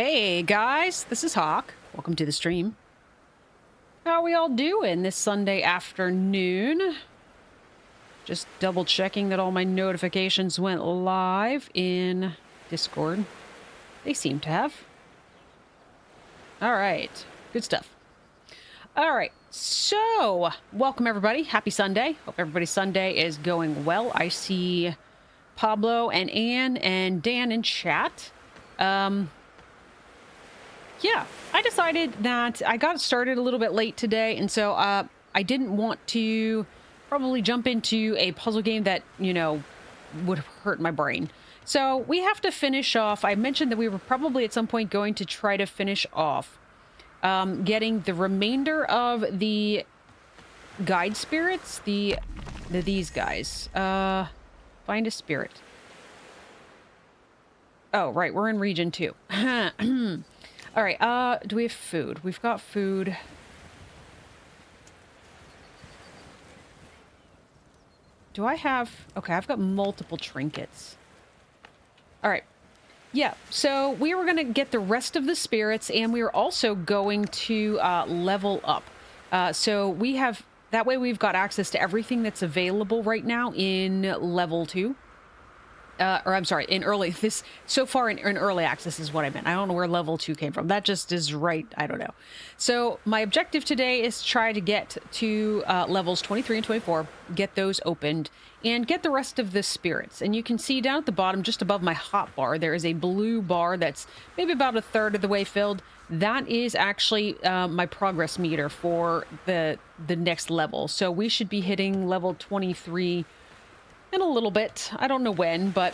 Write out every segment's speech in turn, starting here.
Hey guys, this is Hawk. Welcome to the stream. How are we all doing this Sunday afternoon? Just double checking that all my notifications went live in Discord. They seem to have. All right, good stuff. All right, so welcome everybody. Happy Sunday. Hope everybody's Sunday is going well. I see Pablo and Anne and Dan in chat. Yeah, I decided that I got started a little bit late today, and so I didn't want to probably jump into a puzzle game that, you know, would hurt my brain. So we have to finish off. I mentioned that we were probably at some point going to try to finish off getting the remainder of the guide spirits, these guys. Find a spirit. Oh, right, we're in region 2. All right, do we have food? We've got food. Do I have... Okay, I've got multiple trinkets. All right. Yeah, so we were going to get the rest of the spirits, and we were also going to level up. So we have... That way we've got access to everything that's available right now in level 2. Or I'm sorry, in early, so far in early access is what I meant. I don't know where level 2 came from. That just is right. I don't know. So my objective today is to try to get to levels 23 and 24, get those opened, and get the rest of the spirits. And you can see down at the bottom, just above my hotbar, there is a blue bar that's maybe about a third of the way filled. That is actually my progress meter for the next level. So we should be hitting level 23 in a little bit. I don't know when, but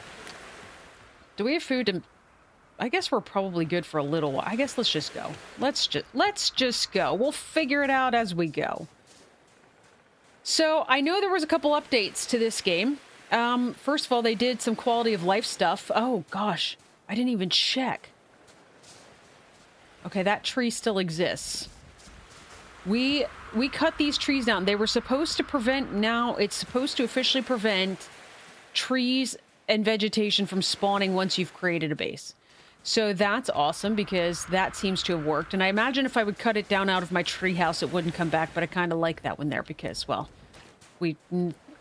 do we have food? And I guess we're probably good for a little while. I guess let's just go. Let's just go. We'll figure it out as we go. So I know there was a couple updates to this game. First of all, they did some quality of life stuff. Oh gosh, I didn't even check. Okay, that tree still exists. We cut these trees down. They were supposed to prevent, now it's supposed to officially prevent trees and vegetation from spawning once you've created a base. So that's awesome because that seems to have worked. And I imagine if I would cut it down out of my treehouse, it wouldn't come back. But I kind of like that one there because, well, we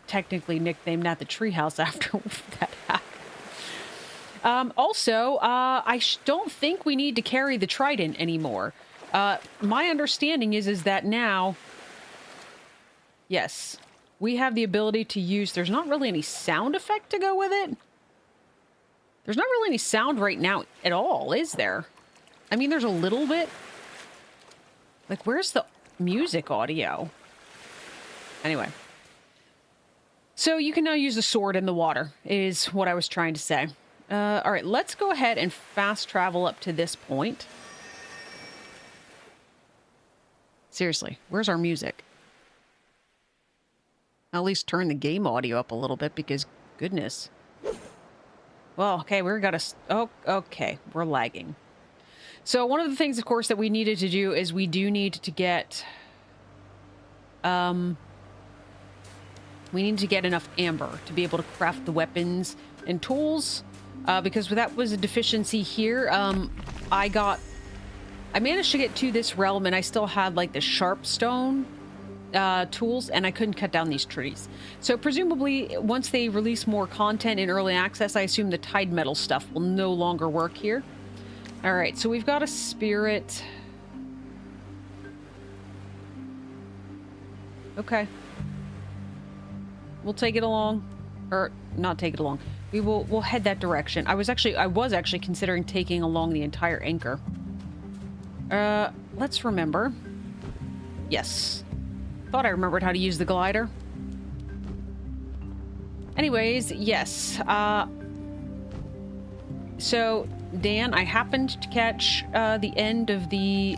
technically nicknamed that the treehouse after that happened. Also, I don't think we need to carry the trident anymore. My understanding is that now, yes, we have the ability to use, there's not really any sound effect to go with it. There's not really any sound right now at all, is there? I mean, there's a little bit. Like, where's the music audio? Anyway. So you can now use the sword in the water, is what I was trying to say. All right, let's go ahead and fast travel up to this point. Seriously, where's our music? At least turn the game audio up a little bit because, goodness. Well, okay, we're gotta... Oh, okay, we're lagging. So one of the things, of course, that we needed to do is we do need to get... we need to get enough amber to be able to craft the weapons and tools. Because that was a deficiency here. I managed to get to this realm and I still had like the sharp stone tools and I couldn't cut down these trees. So presumably once they release more content in early access, I assume the tide metal stuff will no longer work here. All right, so we've got a spirit. Okay. We'll take it along, or not take it along. We'll head that direction. I was actually considering taking along the entire anchor. Let's remember. Yes. Thought I remembered how to use the glider. Anyways, yes. So, Dan, I happened to catch the end of the...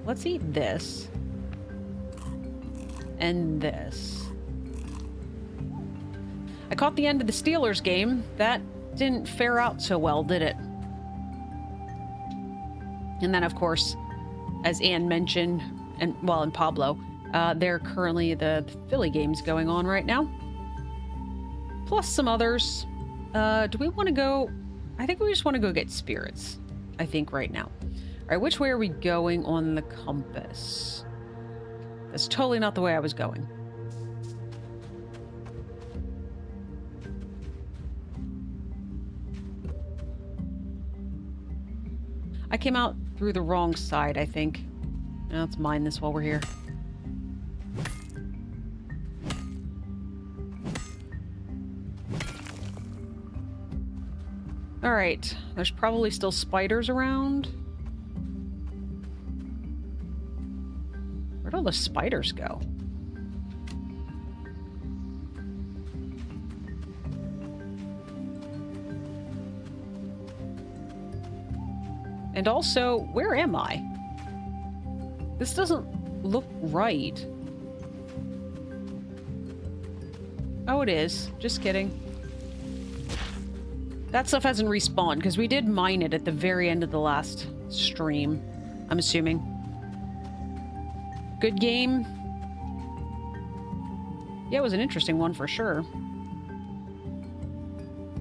Let's eat this. And this. I caught the end of the Steelers game. That didn't fare out so well, did it? And then, of course, as Anne mentioned, and Pablo, they're currently the Philly games going on right now. Plus some others. Do we want to go... I think we just want to go get spirits. I think right now. All right, which way are we going on the compass? That's totally not the way I was going. I came out through the wrong side, I think. Now let's mine this while we're here. Alright, there's probably still spiders around. Where'd all the spiders go? And also, where am I? This doesn't look right. Oh, it is. Just kidding. That stuff hasn't respawned, because we did mine it at the very end of the last stream, I'm assuming. Good game. Yeah, it was an interesting one for sure.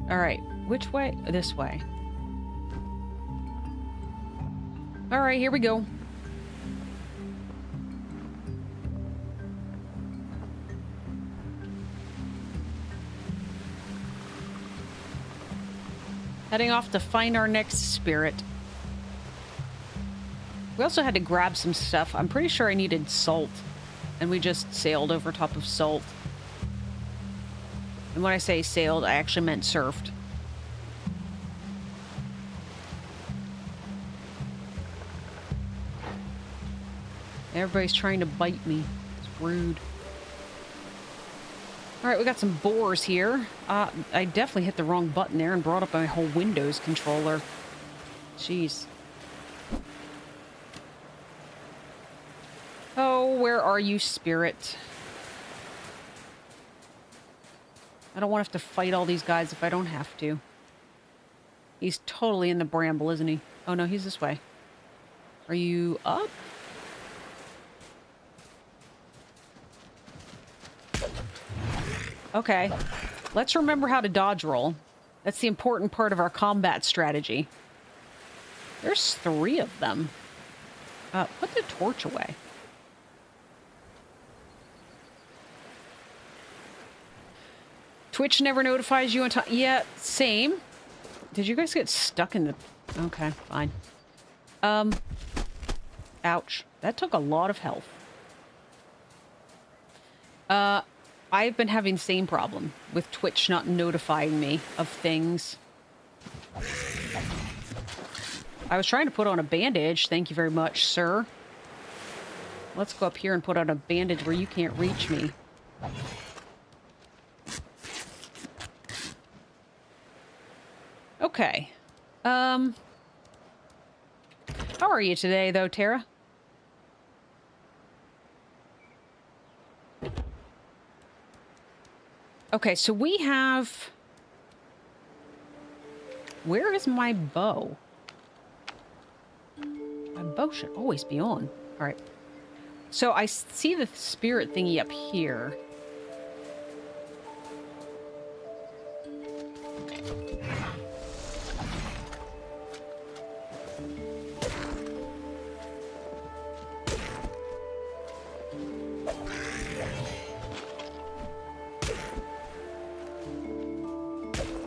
Alright, which way? This way. Alright, here we go. Heading off to find our next spirit. We also had to grab some stuff. I'm pretty sure I needed salt. And we just sailed over top of salt. And when I say sailed, I actually meant surfed. Everybody's trying to bite me. It's rude. Alright, we got some boars here. I definitely hit the wrong button there and brought up my whole Windows controller. Jeez. Oh, where are you, spirit? I don't want to have to fight all these guys if I don't have to. He's totally in the bramble, isn't he? Oh no, he's this way. Are you up? Okay. Let's remember how to dodge roll. That's the important part of our combat strategy. There's 3 of them. Put the torch away. Twitch never notifies you on time. Yeah, same. Did you guys get stuck in the... Okay, fine. Ouch. That took a lot of health. I've been having the same problem with Twitch not notifying me of things. I was trying to put on a bandage. Thank you very much, sir. Let's go up here and put on a bandage where you can't reach me. Okay. How are you today, though, Tara? Okay, so we have... Where is my bow? My bow should always be on. All right. So I see the spirit thingy up here.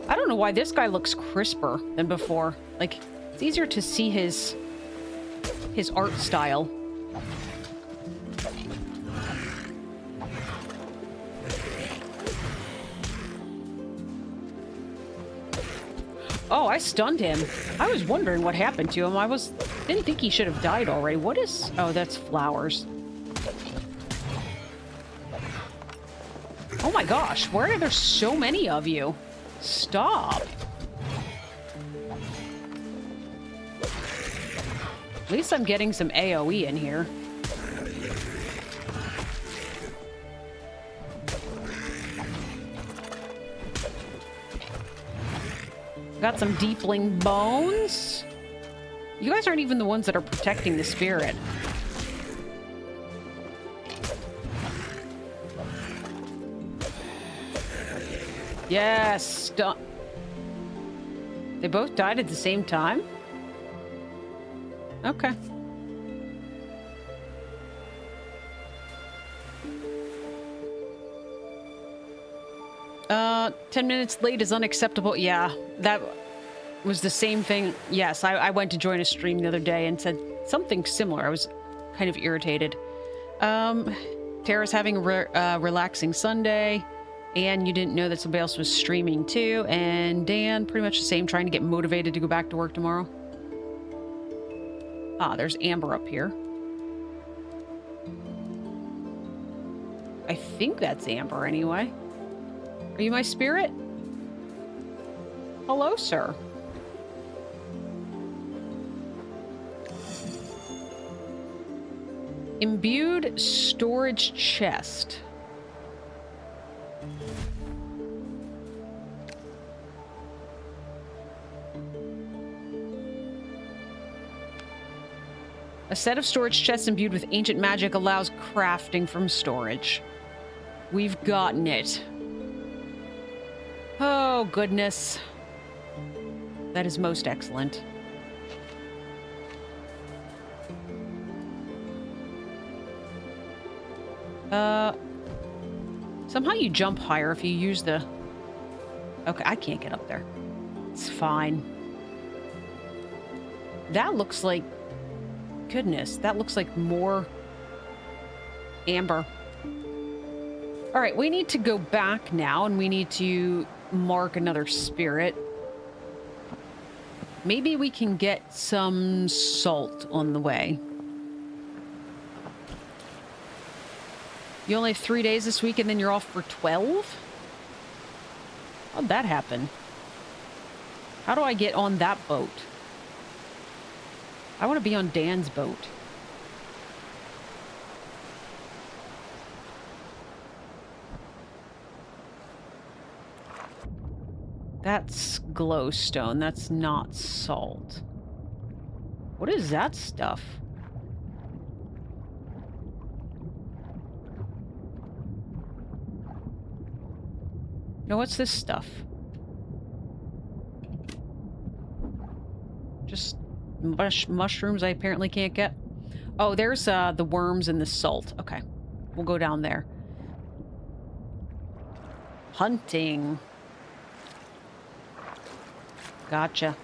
I don't know why this guy looks crisper than before. Like, it's easier to see his art style. Oh, I stunned him. I was wondering what happened to him. Didn't think he should have died already. What is... Oh, that's flowers. Oh my gosh, why are there so many of you? Stop. At least I'm getting some AoE in here. Got some deepling bones. You guys aren't even the ones that are protecting the spirit. Yes, They both died at the same time? Okay. 10 minutes late is unacceptable. Yeah, that was the same thing. Yes, I went to join a stream the other day and said something similar. I was kind of irritated. Tara's having a relaxing Sunday, and you didn't know that somebody else was streaming too, and Dan, pretty much the same, trying to get motivated to go back to work tomorrow. Ah, there's Amber up here. I think that's Amber anyway. Are you my spirit? Hello, sir. Imbued storage chest. A set of storage chests imbued with ancient magic allows crafting from storage. We've gotten it. Oh, goodness. That is most excellent. Somehow you jump higher if you use the... Okay, I can't get up there. It's fine. That looks like... Goodness, that looks like more... Amber. Alright, we need to go back now, and we need to mark another spirit. Maybe we can get some salt on the way. You only have 3 days this week, and then you're off for 12? How'd that happen? How do I get on that boat? I want to be on Dan's boat. That's glowstone. That's not salt. What is that stuff? No, what's this stuff? Just mushrooms I apparently can't get. Oh, there's the worms and the salt. Okay, we'll go down there. Hunting. Gotcha.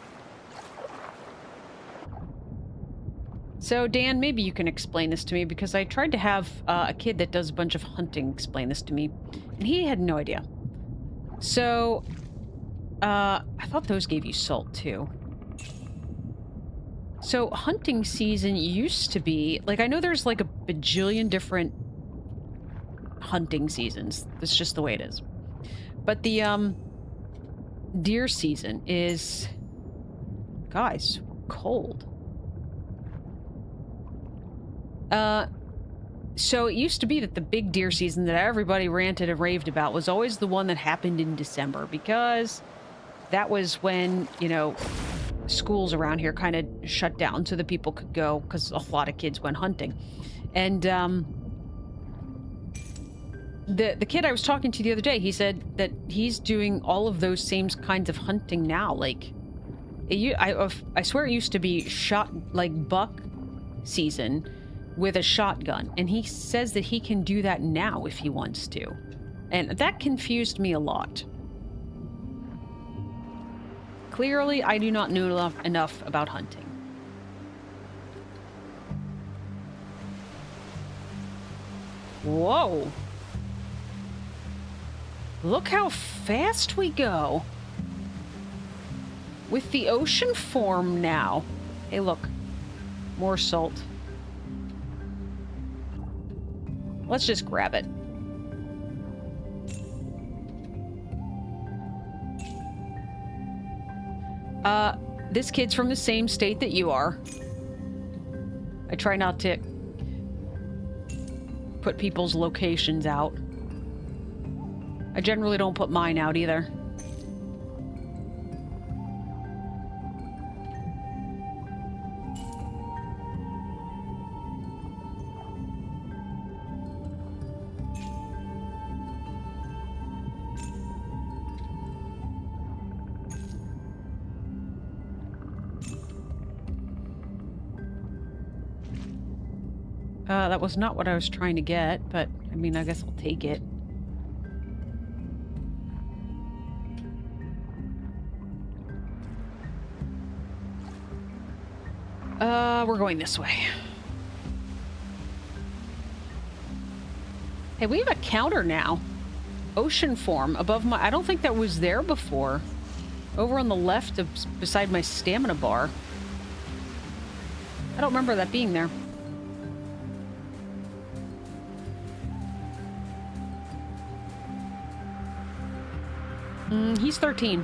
So, Dan, maybe you can explain this to me, because I tried to have a kid that does a bunch of hunting explain this to me, and he had no idea. So, I thought those gave you salt, too. So, hunting season used to be... Like, I know there's, like, a bajillion different hunting seasons. That's just the way it is. But the, deer season is... Guys, cold. So it used to be that the big deer season that everybody ranted and raved about was always the one that happened in December, because that was when, you know, schools around here kind of shut down so that people could go, because a lot of kids went hunting. And the kid I was talking to the other day, he said that he's doing all of those same kinds of hunting now. Like, I swear it used to be like buck season with a shotgun, and he says that he can do that now if he wants to, and that confused me a lot. Clearly, I do not know enough about hunting. Whoa! Look how fast we go! With the ocean form now. Hey, look. More salt. Let's just grab it. This kid's from the same state that you are. I try not to put people's locations out. I generally don't put mine out either. That was not what I was trying to get, but I mean, I guess I'll take it. We're going this way. Hey, we have a counter now. Ocean form above my... I don't think that was there before. Over on the left of, beside my stamina bar. I don't remember that being there. He's 13.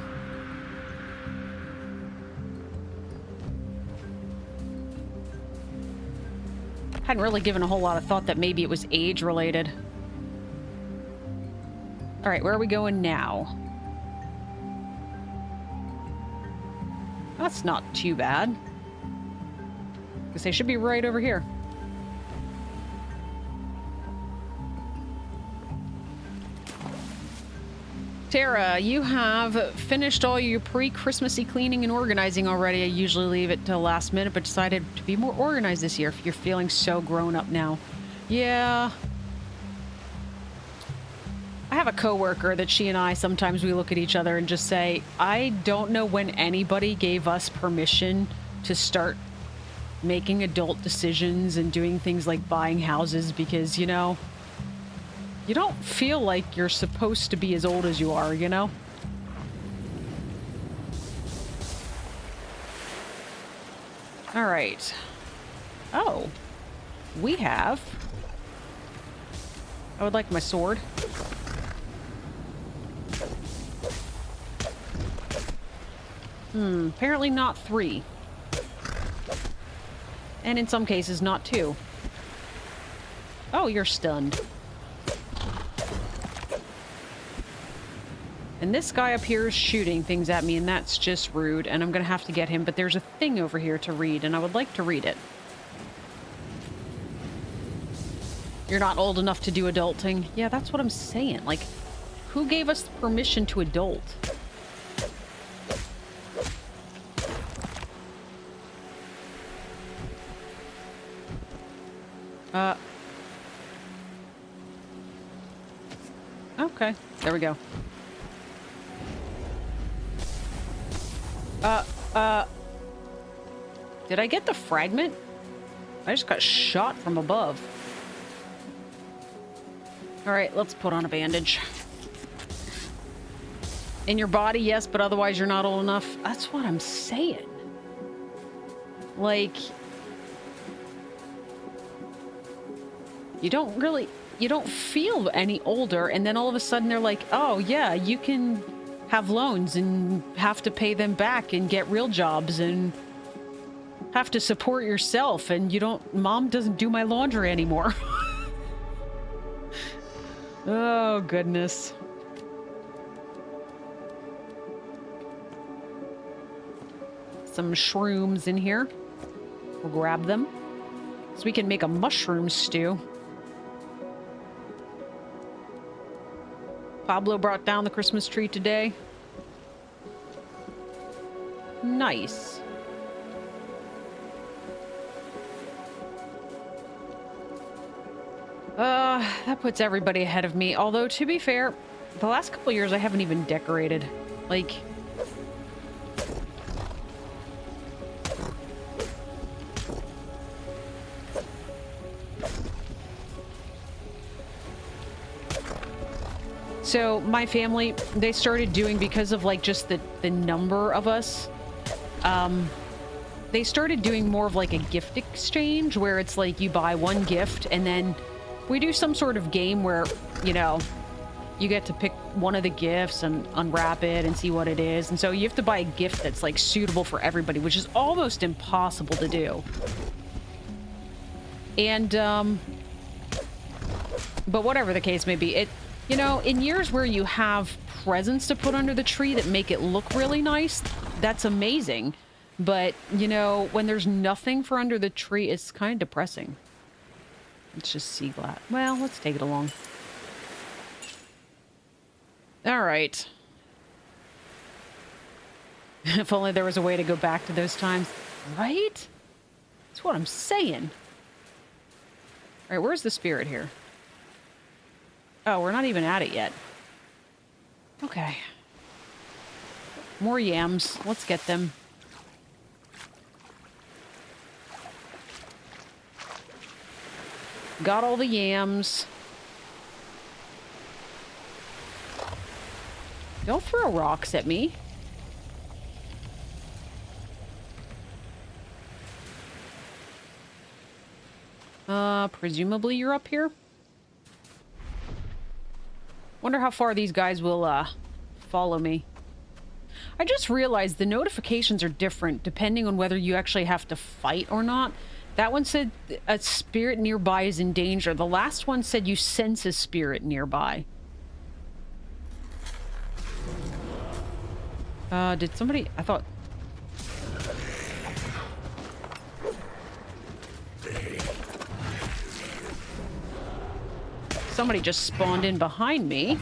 Hadn't really given a whole lot of thought that maybe it was age related. All right, where are we going now? That's not too bad. Because they should be right over here. Tara, you have finished all your pre-Christmassy cleaning and organizing already. I usually leave it till last minute, but decided to be more organized this year. You're feeling so grown up now. Yeah. I have a coworker that she and I, sometimes we look at each other and just say, I don't know when anybody gave us permission to start making adult decisions and doing things like buying houses because, you know, you don't feel like you're supposed to be as old as you are, you know? All right. Oh. We have... I would like my sword. Apparently not 3. And in some cases, not 2. Oh, you're stunned. And this guy up here is shooting things at me, and that's just rude, and I'm gonna have to get him, but there's a thing over here to read, and I would like to read it. You're not old enough to do adulting? Yeah, that's what I'm saying. Like, who gave us permission to adult? Okay, there we go. Did I get the fragment? I just got shot from above. All right, let's put on a bandage. In your body, yes, but otherwise you're not old enough. That's what I'm saying. Like, you don't feel any older, and then all of a sudden they're like, oh yeah, you can have loans and have to pay them back and get real jobs and have to support yourself, and you don't... Mom doesn't do my laundry anymore. Oh, goodness. Some shrooms in here. We'll grab them so we can make a mushroom stew. Pablo brought down the Christmas tree today. Nice. That puts everybody ahead of me. Although, to be fair, the last couple years I haven't even decorated. Like... So, my family, they started doing, because of, like, just the number of us, they started doing more of, like, a gift exchange, where it's like you buy one gift, and then we do some sort of game where, you know, you get to pick one of the gifts and unwrap it and see what it is. And so you have to buy a gift that's, like, suitable for everybody, which is almost impossible to do. And, but whatever the case may be, it... You know, in years where you have presents to put under the tree that make it look really nice, that's amazing. But, you know, when there's nothing for under the tree, it's kind of depressing. Let's just see that. Well, let's take it along. All right. If only there was a way to go back to those times. Right? That's what I'm saying. All right, where's the spirit here? Oh, we're not even at it yet. Okay. More yams. Let's get them. Got all the yams. Don't throw rocks at me. Presumably you're up here? Wonder how far these guys will, follow me. I just realized the notifications are different depending on whether you actually have to fight or not. That one said a spirit nearby is in danger. The last one said you sense a spirit nearby. Did somebody... I thought... Somebody just spawned in behind me.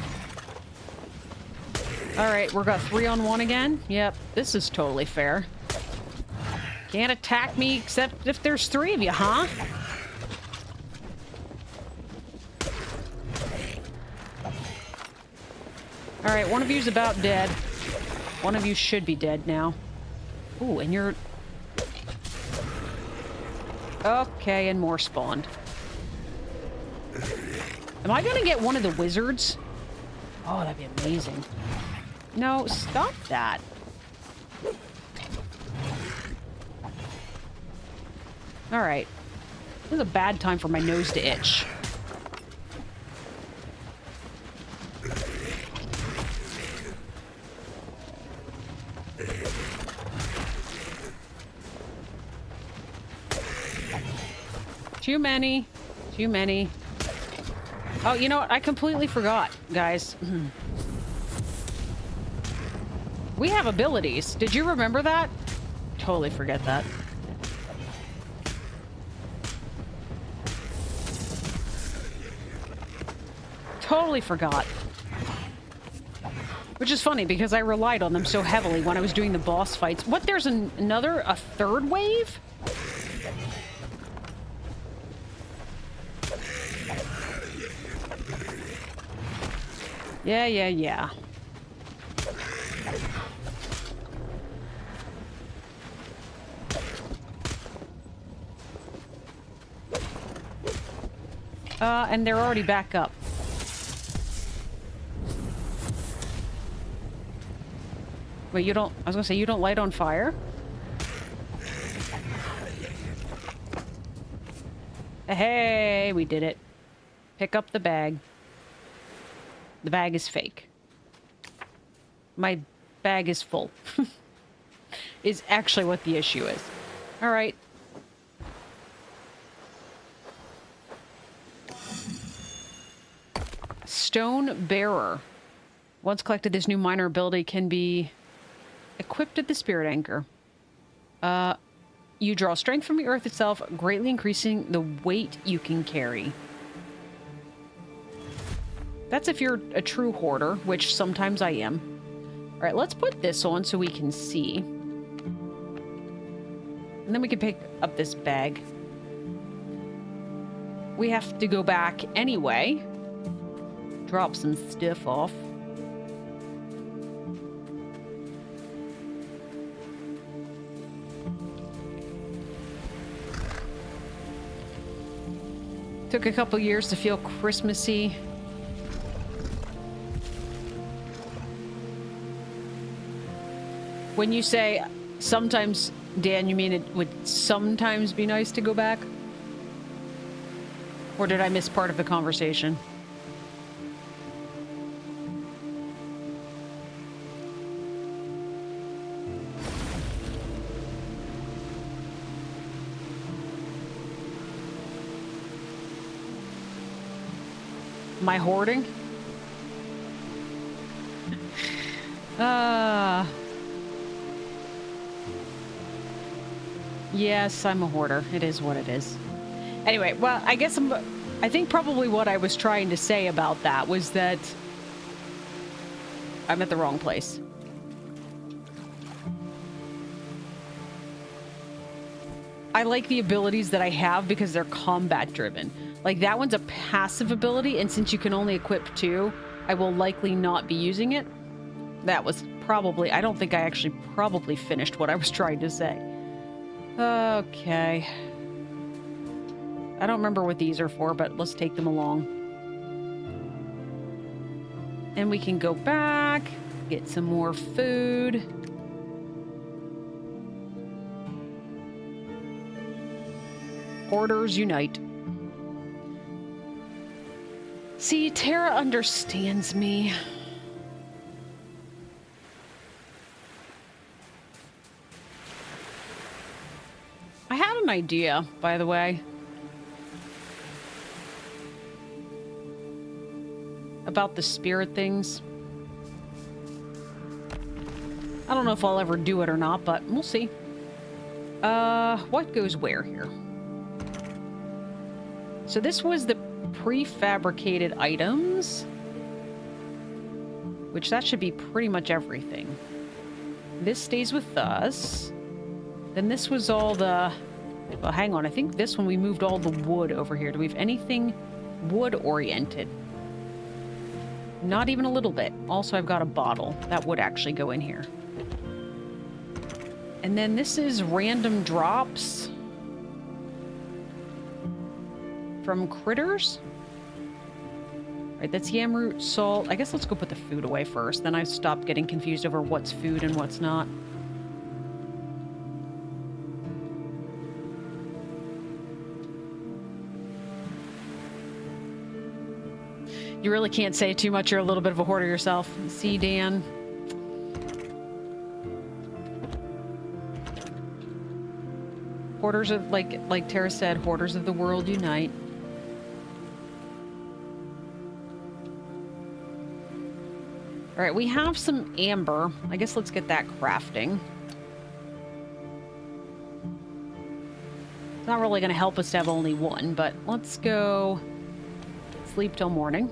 Alright, we've got 3-on-1 again. Yep, this is totally fair. Can't attack me except if there's 3 of you, huh? Alright, one of you's about dead. One of you should be dead now. Ooh, and you're... Okay, and more spawned. Am I gonna get one of the wizards? Oh, that'd be amazing. No, stop that. Alright. This is a bad time for my nose to itch. Too many. Too many. Oh, you know what? I completely forgot, guys. We have abilities. Did you remember that? Totally forget that. Totally forgot. Which is funny because I relied on them so heavily when I was doing the boss fights. What, there's a third wave? Yeah. And they're already back up. Wait, you don't... I was gonna say, you don't light on fire? Hey, we did it. Pick up the bag. The bag is fake. My bag is full. Is actually what the issue is. Alright. Stone Bearer. Once collected, this new minor ability can be equipped at the Spirit Anchor. You draw strength from the earth itself, greatly increasing the weight you can carry. That's if you're a true hoarder, which sometimes I am. All right, let's put this on so we can see. And then we can pick up this bag. We have to go back anyway. Drop some stuff off. Took a couple years to feel Christmassy. When you say sometimes, Dan, you mean it would sometimes be nice to go back? Or did I miss part of the conversation? Am I hoarding? Yes, I'm a hoarder. It is what it is. Anyway, well, I guess I think probably what I was trying to say about that was that I'm at the wrong place. I like the abilities that I have because they're combat driven. Like that one's a passive ability, and since you can only equip 2, I will likely not be using it. That was probably, I don't think I actually probably finished what I was trying to say. Okay. I don't remember what these are for, but let's take them along. And we can go back, get some more food. Hoarders unite. See, Tara understands me. I had an idea, by the way, about the spirit things. I don't know if I'll ever do it or not, but we'll see. What goes where here? So this was the prefabricated items, which that should be pretty much everything. This stays with us. Then this was all the... Well, hang on. I think this one we moved all the wood over here. Do we have anything wood-oriented? Not even a little bit. Also, I've got a bottle. That would actually go in here. And then this is random drops from critters. All right, that's yam root, salt. I guess let's go put the food away first. Then I stopped getting confused over what's food and what's not. You really can't say too much. You're a little bit of a hoarder yourself. See, Dan. Hoarders of, like Tara said, hoarders of the world unite. All right, we have some amber. I guess let's get that crafting. It's not really going to help us to have only one, but let's go sleep till morning.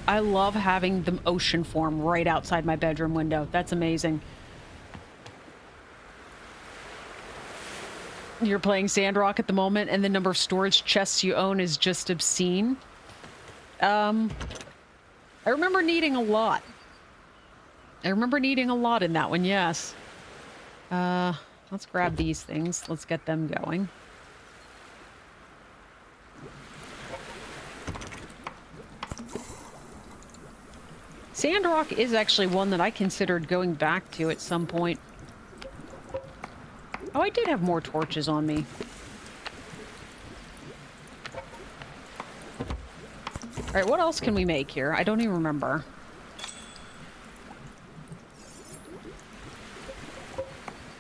I love having the ocean form right outside my bedroom window. That's amazing. You're playing Sandrock at the moment, and the number of storage chests you own is just obscene. I remember needing a lot. I remember needing a lot in that one, yes. Let's grab these things. Let's get them going. Sandrock is actually one that I considered going back to at some point. Oh, I did have more torches on me. All right, what else can we make here? I don't even remember.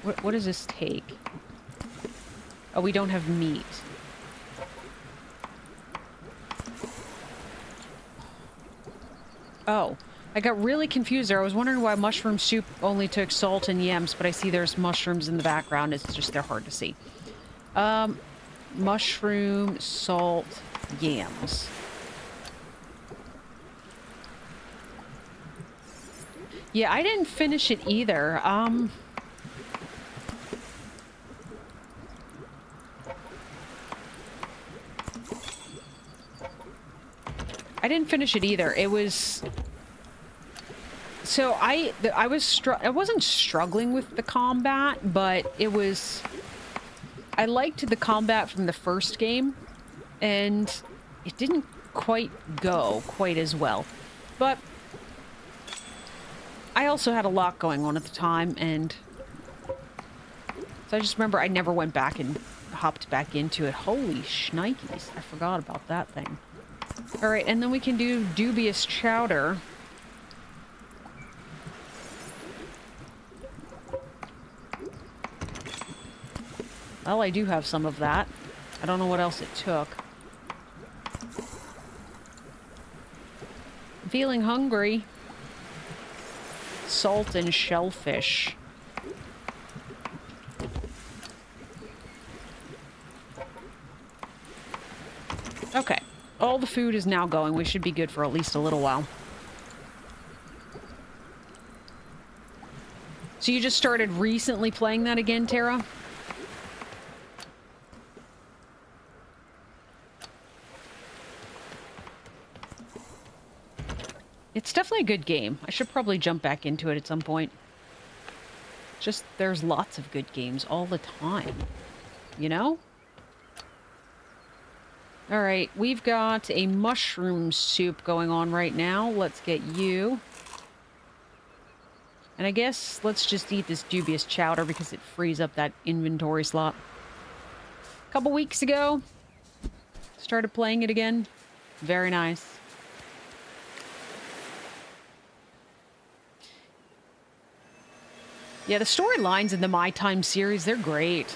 What does this take? Oh, we don't have meat. Oh, I got really confused there. I was wondering why mushroom soup only took salt and yams, but I see there's mushrooms in the background. It's just they're hard to see. Mushroom, salt, yams. Yeah, I didn't finish it either. I didn't finish it either. It was... So I wasn't struggling with the combat, but it was... I liked the combat from the first game, and it didn't quite go quite as well. But I also had a lot going on at the time, and so I just remember I never went back and hopped back into it. Holy shnikes, I forgot about that thing. All right, and then we can do dubious chowder. Well, I do have some of that. I don't know what else it took. I'm feeling hungry. Salt and shellfish. Okay. All the food is now going. We should be good for at least a little while. So you just started recently playing that again, Tara? It's definitely a good game. I should probably jump back into it at some point. Just, there's lots of good games all the time. You know? Alright, we've got a mushroom soup going on right now. Let's get you. And I guess let's just eat this dubious chowder because it frees up that inventory slot. A couple weeks ago, started playing it again. Very nice. Yeah, the storylines in the My Time series, they're great.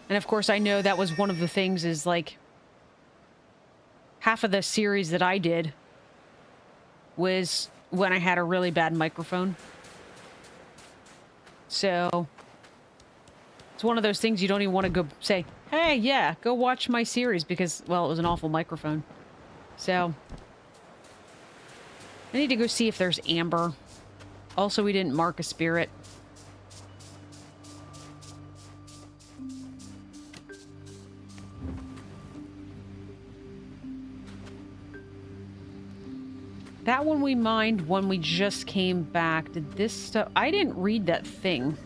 And of course, I know that was one of the things is like half of the series that I did was when I had a really bad microphone. So it's one of those things you don't even want to go say, hey, yeah, go watch my series because, well, it was an awful microphone. So I need to go see if there's amber. Also, we didn't mark a spirit. That one we mined when we just came back. Did this stuff... I didn't read that thing.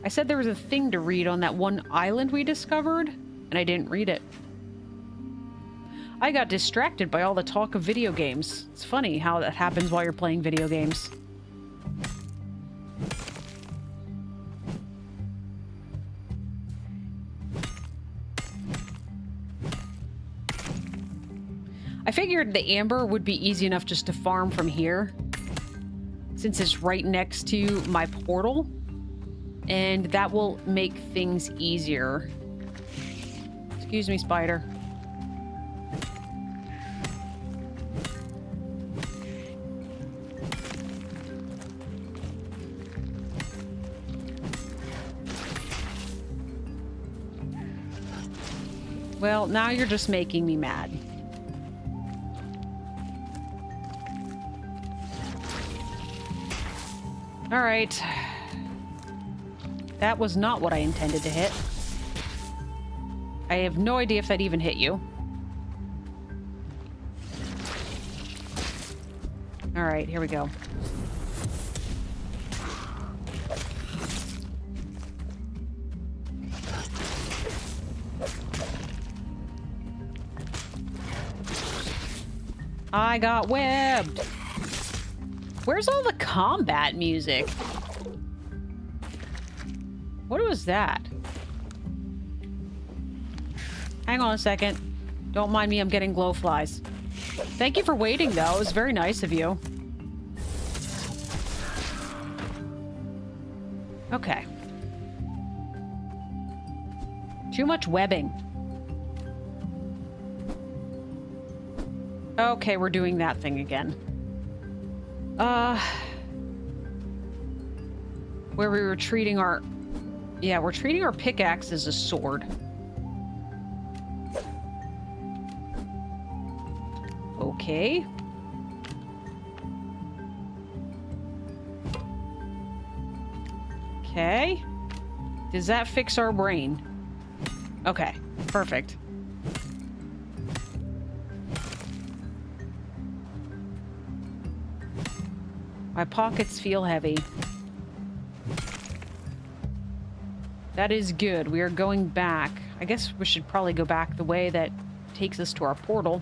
I said there was a thing to read on that one island we discovered, and I didn't read it. I got distracted by all the talk of video games. It's funny how that happens while you're playing video games. I figured the amber would be easy enough just to farm from here, since it's right next to my portal, and that will make things easier. Excuse me, spider. Well, now you're just making me mad. All right. That was not what I intended to hit. I have no idea if that even hit you. All right, here we go. I got webbed. Where's all the combat music? What was that? Hang on a second. Don't mind me, I'm getting glowflies. Thank you for waiting, though. It was very nice of you. Okay. Too much webbing. Okay, we're doing that thing again. Where we were treating our... Yeah, we're treating our pickaxe as a sword. Okay. Okay. Does that fix our brain? Okay, perfect. My pockets feel heavy. That is good. We are going back. I guess we should probably go back the way that takes us to our portal.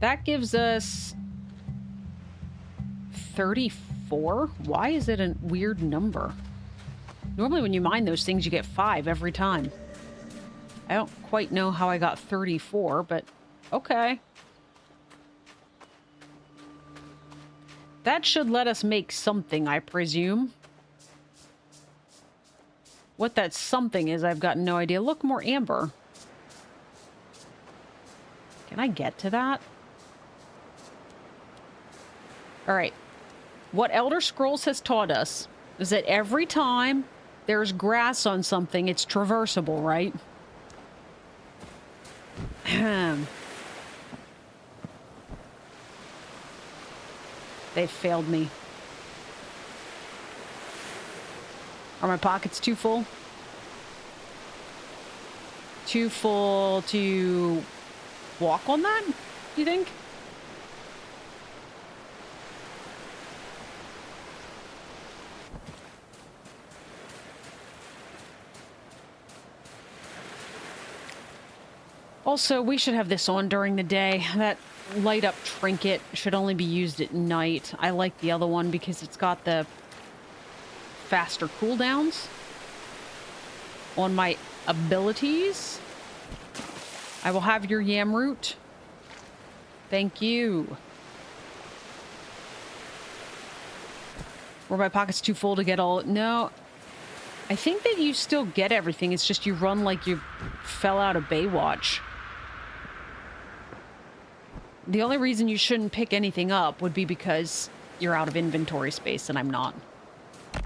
That gives us 34? Why is it a weird number? Normally when you mine those things, you get 5 every time. I don't quite know how I got 34, but okay. That should let us make something, I presume. What that something is, I've got no idea. Look, more amber. Can I get to that? All right. What Elder Scrolls has taught us is that every time there's grass on something, it's traversable, right? They failed me. Are my pockets too full? Too full to walk on that, do you think? Also, we should have this on during the day. That light up trinket should only be used at night. I like the other one because it's got the faster cooldowns on my abilities. I will have your yam root. Thank you. Were my pockets too full to get all... No. I think that you still get everything. It's just you run like you fell out of Baywatch. The only reason you shouldn't pick anything up would be because you're out of inventory space and I'm not. All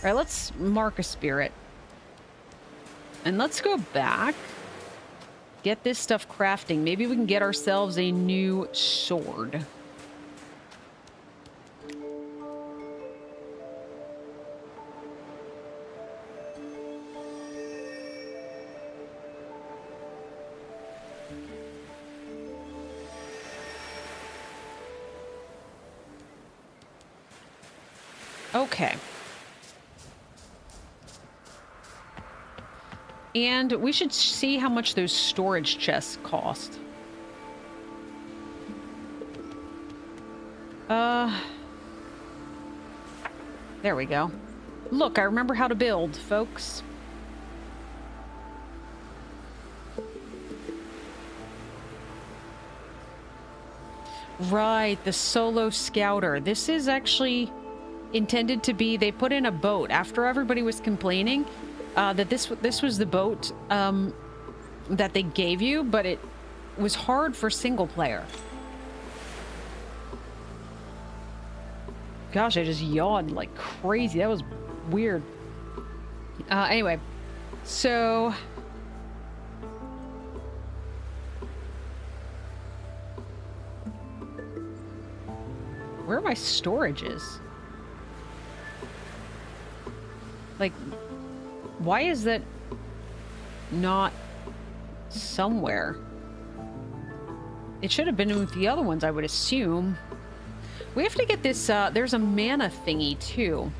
right, let's mark a spirit. And let's go back. Get this stuff crafting. Maybe we can get ourselves a new sword. Okay. And we should see how much those storage chests cost. There we go. Look, I remember how to build, folks. Right, the solo scouter. This is actually intended to be, they put in a boat after everybody was complaining that this was the boat that they gave you, but it was hard for single player. Gosh, I just yawned like crazy. That was weird. Anyway, so where are my storages? Like, why is that not somewhere? It should have been with the other ones, I would assume. We have to get this, there's a mana thingy, too.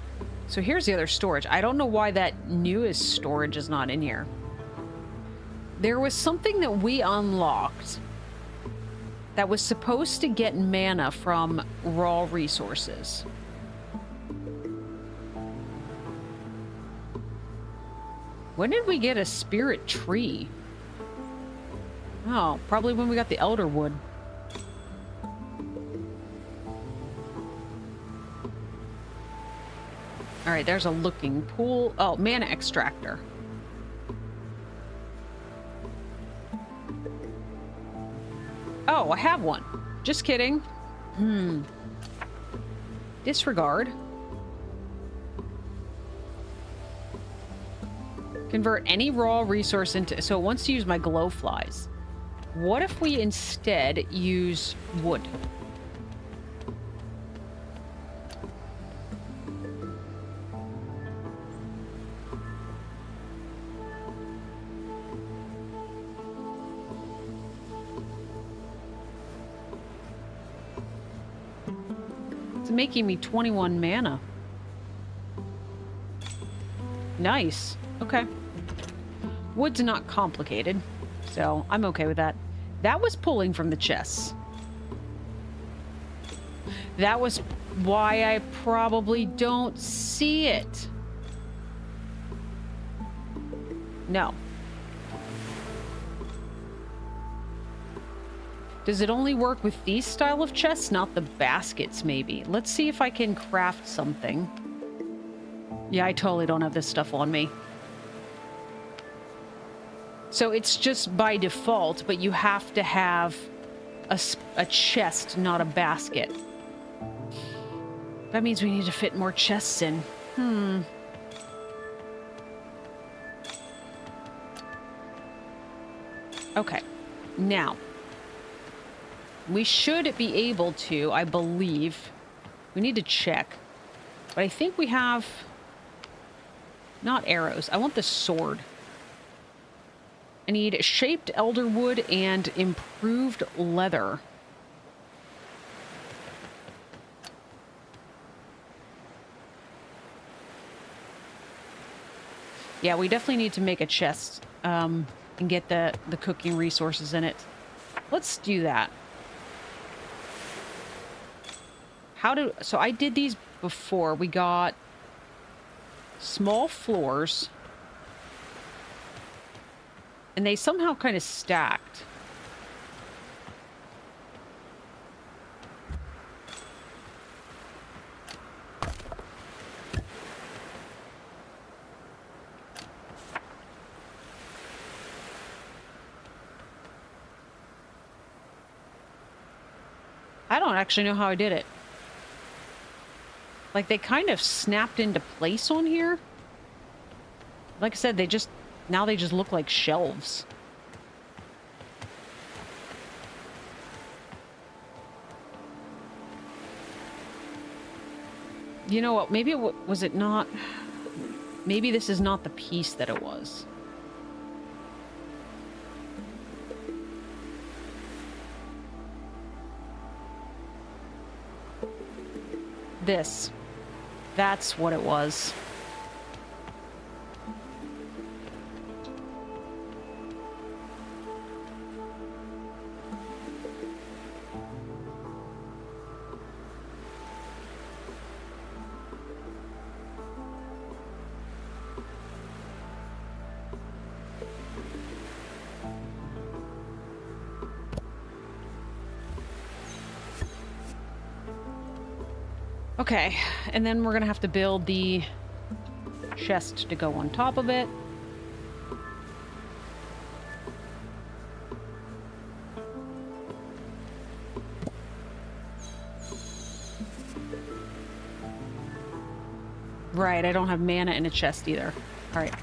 So here's the other storage. I don't know why that newest storage is not in here. There was something that we unlocked that was supposed to get mana from raw resources. When did we get a spirit tree? Oh, probably when we got the elder wood. All right, there's a looking pool. Oh, mana extractor. Oh, I have one. Just kidding. Disregard. Convert any raw resource into... So it wants to use my glow flies. What if we instead use wood? It's making me 21 mana. Nice. Okay. Wood's not complicated, so I'm okay with that. That was pulling from the chests. That was why I probably don't see it. No. Does it only work with these style of chests, not the baskets, maybe? Let's see if I can craft something. Yeah, I totally don't have this stuff on me. So it's just by default, but you have to have a chest, not a basket. That means we need to fit more chests in. Okay. Now, we should be able to, I believe. We need to check. But I think we have... Not arrows. I want the sword. I need shaped elder wood and improved leather. Yeah, we definitely need to make a chest and get the cooking resources in it. Let's do that. So I did these before. We got small floors. And they somehow kind of stacked. I don't actually know how I did it. Like, they kind of snapped into place on here. Like I said, now they just look like shelves. You know what? Maybe was it not... Maybe this is not the piece that it was. This. That's what it was. Okay, and then we're gonna have to build the chest to go on top of it. Right, I don't have mana in a chest either. Alright,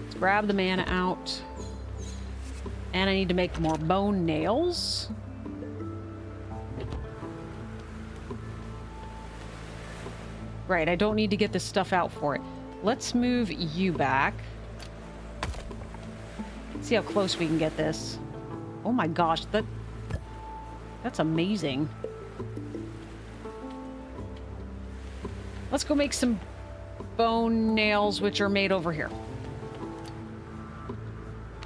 let's grab the mana out. And I need to make more bone nails. Right, I don't need to get this stuff out for it. Let's move you back. See how close we can get this. Oh my gosh, that's amazing. Let's go make some bone nails, which are made over here.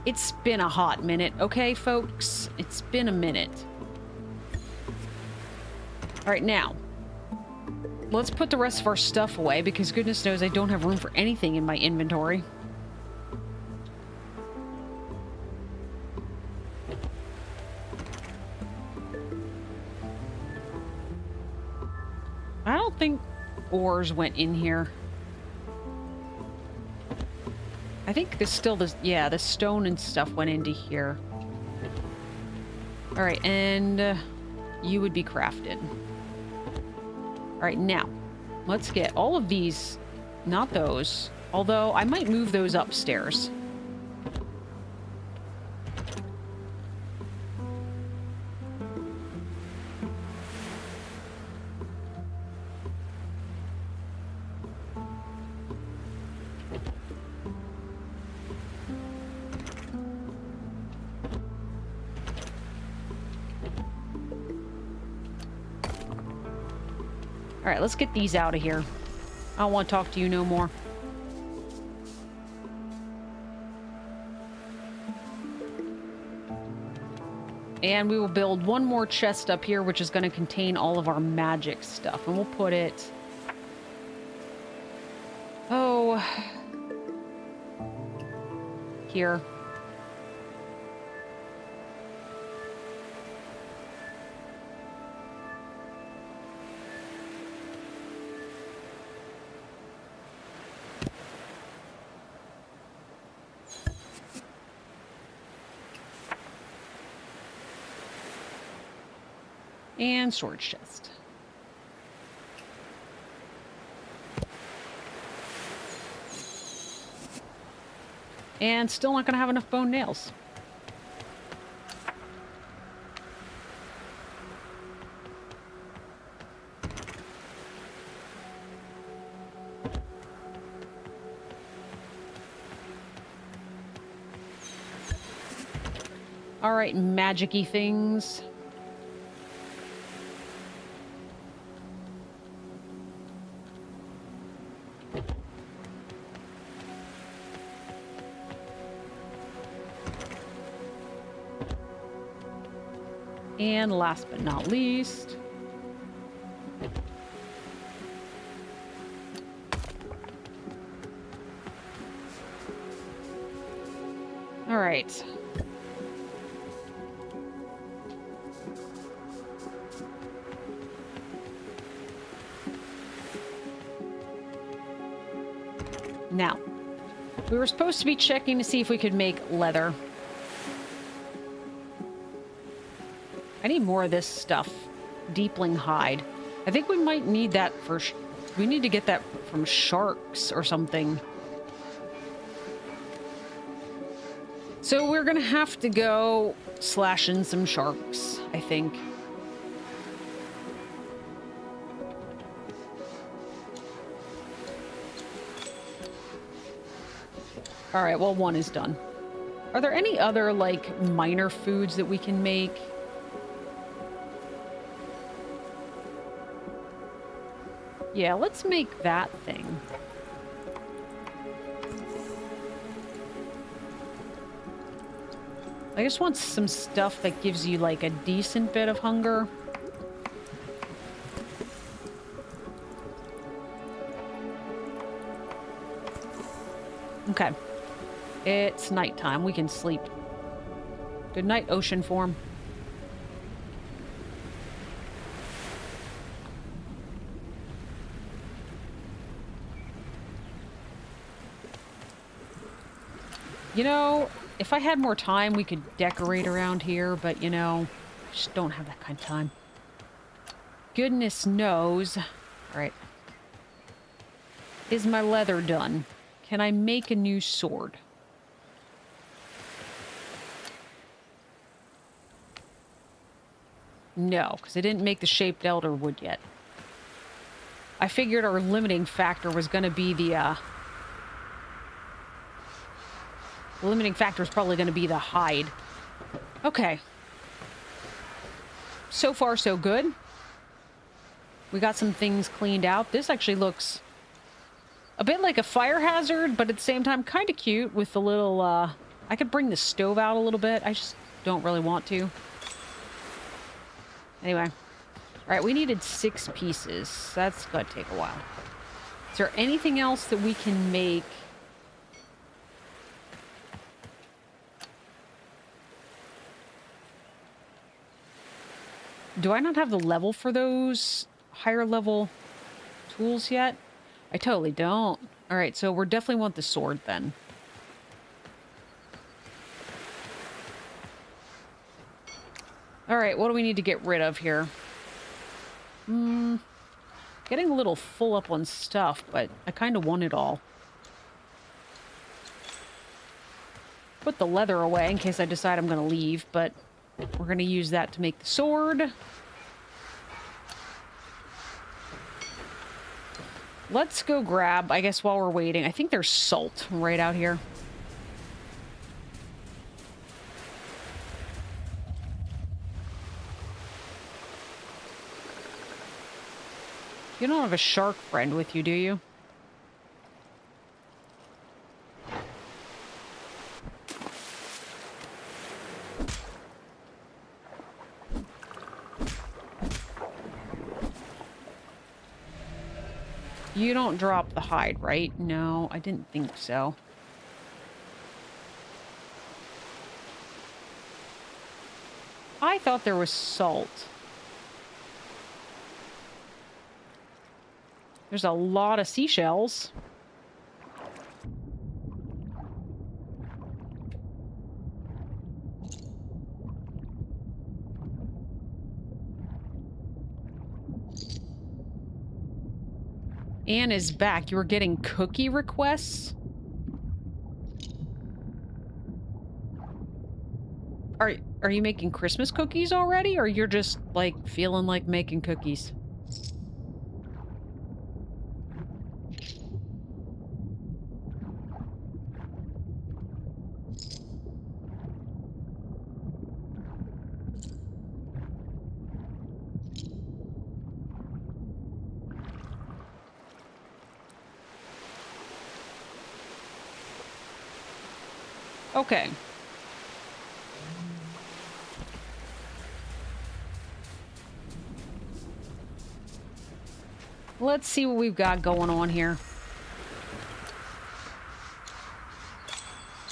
It's been a hot minute, okay, folks? It's been a minute. All right, now. Let's put the rest of our stuff away, because goodness knows I don't have room for anything in my inventory. I don't think ores went in here. I think there's still this, yeah, the stone and stuff went into here. All right, and you would be crafted. All right, now, let's get all of these, not those, although I might move those upstairs. All right, let's get these out of here. I don't want to talk to you no more. And we will build one more chest up here, which is going to contain all of our magic stuff. And we'll put it... Oh... Here. And storage chest. And still not going to have enough bone nails. All right, magic-y things. And last but not least, all right. Now, we were supposed to be checking to see if we could make leather. I need more of this stuff. Deepling hide. I think we might need that for... we need to get that from sharks or something. So we're gonna have to go slashing some sharks, I think. All right, well, one is done. Are there any other, like, minor foods that we can make? Yeah, let's make that thing. I just want some stuff that gives you, like, a decent bit of hunger. Okay. It's nighttime. We can sleep. Good night, ocean form. You know, if I had more time, we could decorate around here, but, you know, I just don't have that kind of time. Goodness knows. All right. Is my leather done? Can I make a new sword? No, because I didn't make the shaped elder wood yet. I figured our limiting factor was going to be the limiting factor is probably going to be the hide. Okay. So far, so good. We got some things cleaned out. This actually looks a bit like a fire hazard, but at the same time, kind of cute with the little, I could bring the stove out a little bit. I just don't really want to. Anyway. All right, we needed 6 pieces. That's going to take a while. Is there anything else that we can make? Do I not have the level for those higher level tools yet? I totally don't. All right, so we definitely want the sword then. All right, what do we need to get rid of here? Getting a little full up on stuff, but I kind of want it all. Put the leather away in case I decide I'm going to leave, but we're going to use that to make the sword. Let's go grab, I guess while we're waiting, I think there's salt right out here. You don't have a shark friend with you, do you? You don't drop the hide, right? No, I didn't think so. I thought there was salt. There's a lot of seashells. Anne is back. You were getting cookie requests? Are you making Christmas cookies already, or you're just, like, feeling like making cookies? Okay. Let's see what we've got going on here.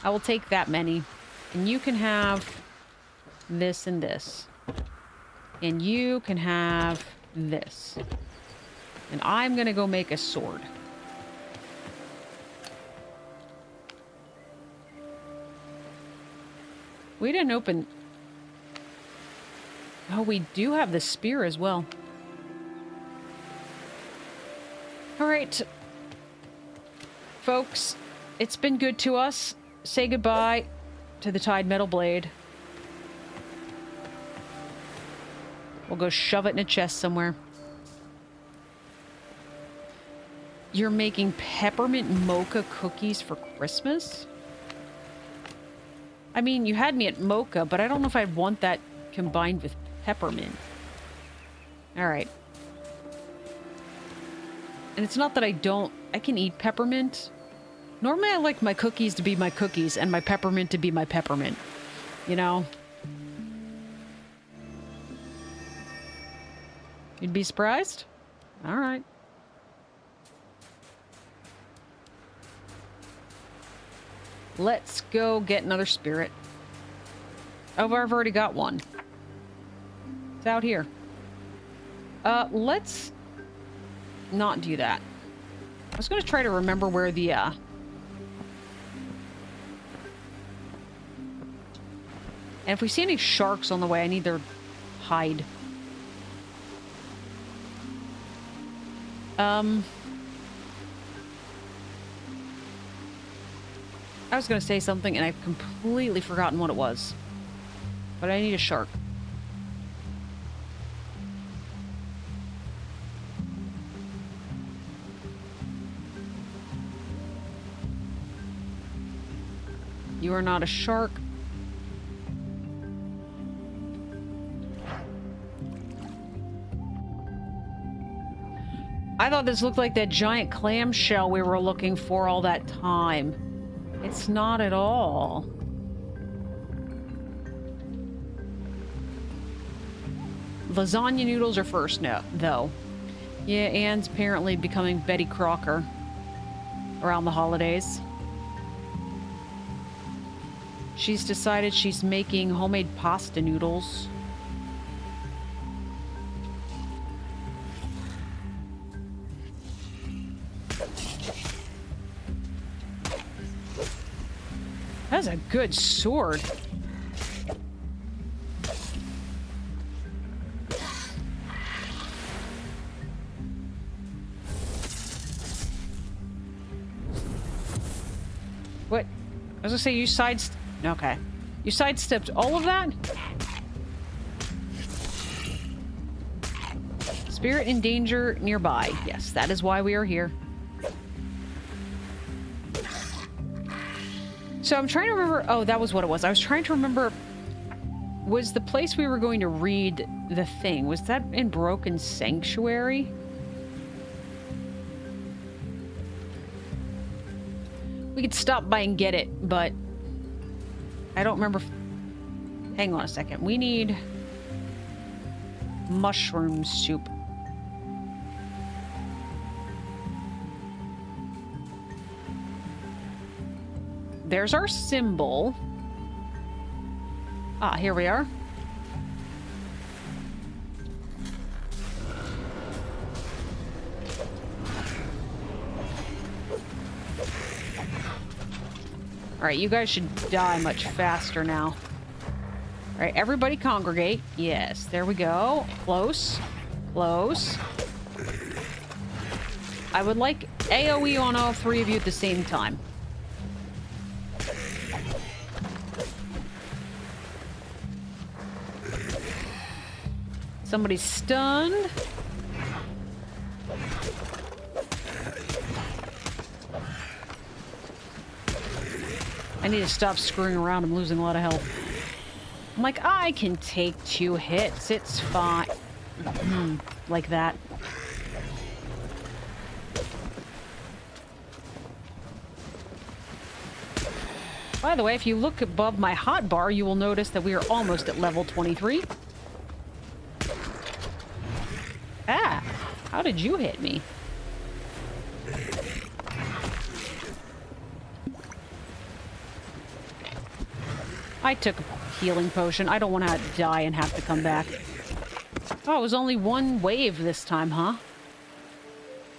I will take that many. And you can have this and this. And you can have this. And I'm gonna go make a sword. We didn't open... Oh, we do have the spear as well. Alright. Folks, it's been good to us. Say goodbye to the Tide Metal Blade. We'll go shove it in a chest somewhere. You're making peppermint mocha cookies for Christmas? I mean, you had me at mocha, but I don't know if I'd want that combined with peppermint. Alright. And it's not that I can eat peppermint. Normally I like my cookies to be my cookies and my peppermint to be my peppermint. You know? You'd be surprised? Alright. Let's go get another spirit. Oh, I've already got one. It's out here. Let's not do that. I was going to try to remember where the, And if we see any sharks on the way, I need their hide. I was going to say something and I've completely forgotten what it was. But I need a shark. You are not a shark. I thought this looked like that giant clamshell we were looking for all that time. It's not at all. Lasagna noodles are first, no, though. Yeah, Anne's apparently becoming Betty Crocker around the holidays. She's decided she's making homemade pasta noodles. That's a good sword. What? I was gonna say you okay. You sidestepped all of that? Spirit in danger nearby. Yes, that is why we are here. So I'm trying to remember... Oh, that was what it was. I was trying to remember... Was the place we were going to read the thing, was that in Broken Sanctuary? We could stop by and get it, but... I don't remember... Hang on a second. We need... mushroom soup. There's our symbol. Ah, here we are. Alright, you guys should die much faster now. Alright, everybody congregate. Yes, there we go. Close. Close. I would like AoE on all three of you at the same time. Somebody's stunned. I need to stop screwing around. I'm losing a lot of health. I'm like, I can take 2 hits. It's fine. Like that. By the way, if you look above my hotbar, you will notice that we are almost at level 23. Ah, how did you hit me? I took a healing potion. I don't want to die and have to come back. Oh, it was only one wave this time, huh?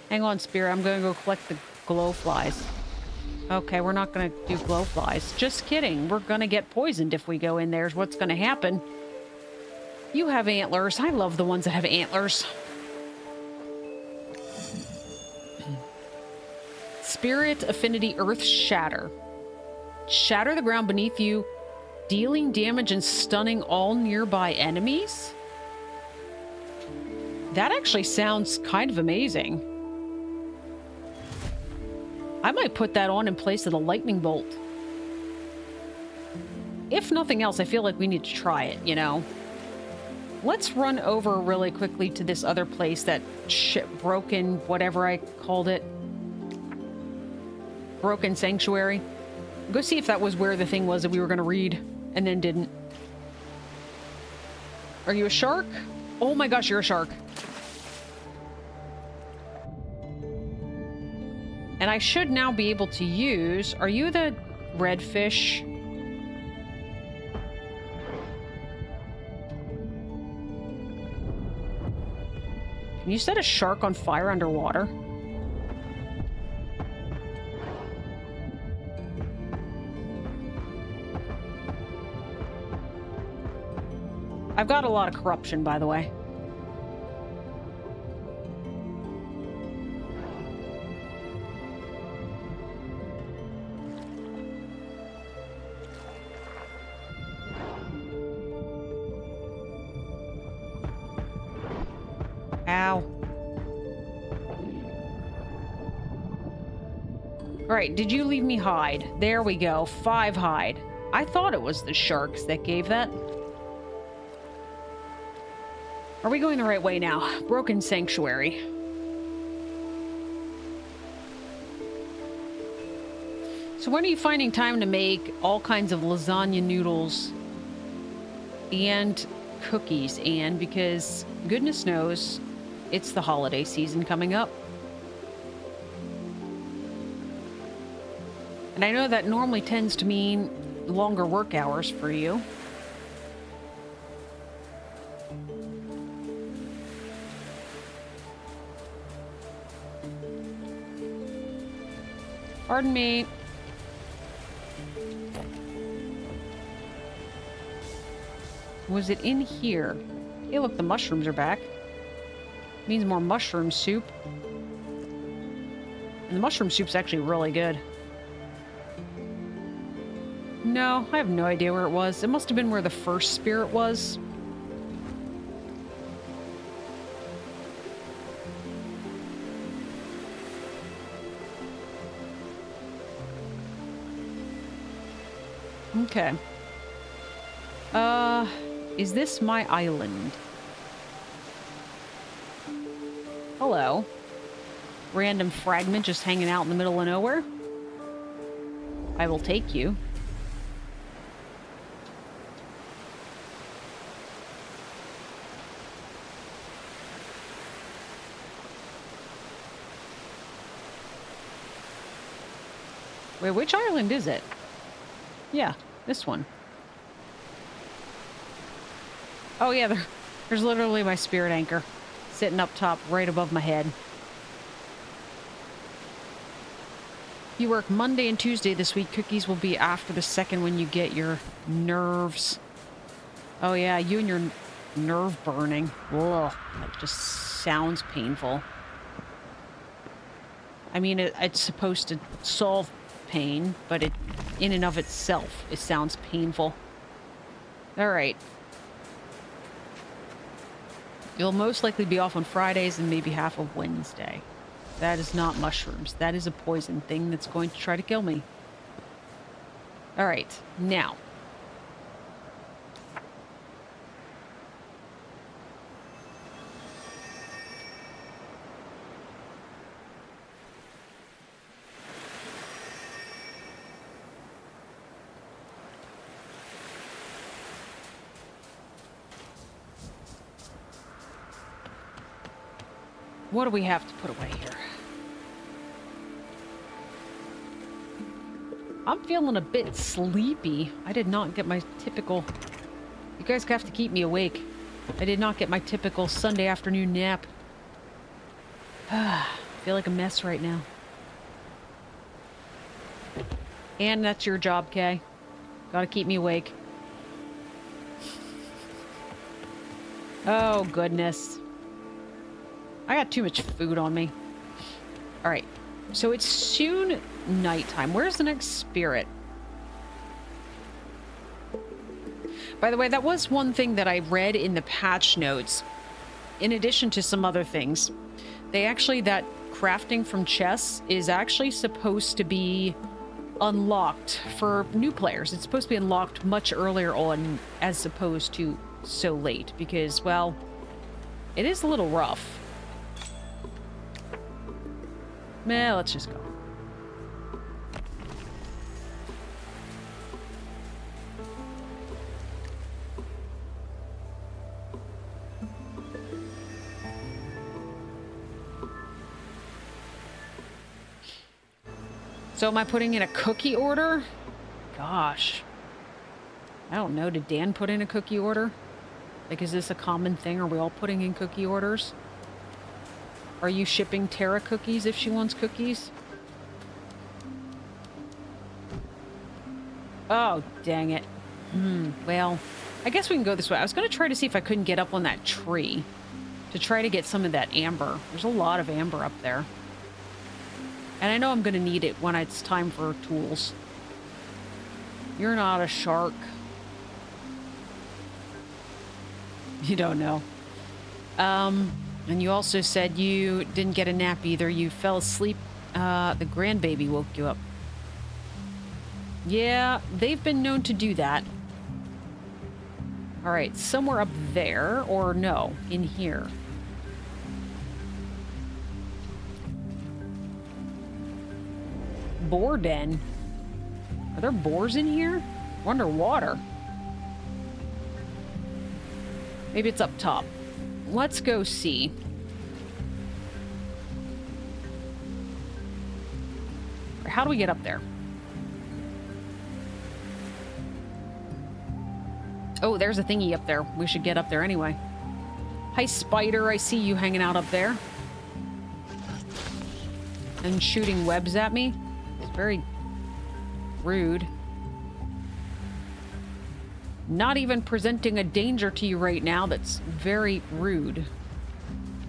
Hang on, Spirit. I'm going to go collect the glow flies. Okay, we're not going to do glow flies. Just kidding. We're going to get poisoned if we go in there is what's going to happen. You have antlers. I love the ones that have antlers. Spirit Affinity Earth Shatter. Shatter the ground beneath you, dealing damage and stunning all nearby enemies? That actually sounds kind of amazing. I might put that on in place of the lightning bolt. If nothing else, I feel like we need to try it, you know? Let's run over really quickly to this other place, that broken, whatever I called it. Broken Sanctuary. Go see if that was where the thing was that we were going to read, and then didn't. Are you a shark? Oh my gosh, you're a shark. And I should now be able to use... Are you the redfish? Can you set a shark on fire underwater? I've got a lot of corruption, by the way. Ow. Alright, did you leave me hide? There we go. 5 hide. I thought it was the sharks that gave that. Are we going the right way now? Broken Sanctuary. So when are you finding time to make all kinds of lasagna noodles and cookies, Anne? Because goodness knows it's the holiday season coming up. And I know that normally tends to mean longer work hours for you. Pardon me. Was it in here? Hey, look, the mushrooms are back. Means more mushroom soup. And the mushroom soup's actually really good. No, I have no idea where it was. It must have been where the first spirit was. Okay. Is this my island? Hello. Random fragment just hanging out in the middle of nowhere. I will take you. Wait, which island is it? Yeah, this one. Oh yeah, there's literally my spirit anchor sitting up top right above my head. You work Monday and Tuesday this week. Cookies will be after the second when you get your nerves. Oh yeah, you and your nerve burning. Ugh, that just sounds painful. I mean, it's supposed to solve pain, but it, in and of itself, it sounds painful. All right. You'll most likely be off on Fridays and maybe half of Wednesday. That is not mushrooms. That is a poison thing that's going to try to kill me. All right, now. What do we have to put away here? I'm feeling a bit sleepy. I did not get my typical... You guys have to keep me awake. I did not get my typical Sunday afternoon nap. I feel like a mess right now. And that's your job, Kay. Gotta keep me awake. Oh, goodness. I got too much food on me. Alright. So it's soon nighttime. Where's the next spirit? By the way, that was one thing that I read in the patch notes. In addition to some other things. They actually, that crafting from chests is actually supposed to be unlocked for new players. It's supposed to be unlocked much earlier on as opposed to so late. Because, well, it is a little rough. Meh, let's just go. So am I putting in a cookie order? Gosh. I don't know. Did Dan put in a cookie order? Like, is this a common thing? Are we all putting in cookie orders? Are you shipping Tara cookies if she wants cookies? Oh, dang it. Well, I guess we can go this way. I was going to try to see if I couldn't get up on that tree to try to get some of that amber. There's a lot of amber up there. And I know I'm going to need it when it's time for tools. You're not a shark. You don't know. And you also said you didn't get a nap either. You fell asleep. The grandbaby woke you up. Yeah, they've been known to do that. All right, somewhere up there, or no, in here. Boar den. Are there boars in here? We're underwater. Maybe it's up top. Let's go see. How do we get up there? Oh, there's a thingy up there. We should get up there anyway. Hi, spider. I see you hanging out up there. And shooting webs at me. It's very rude. Not even presenting a danger to you right now. That's very rude.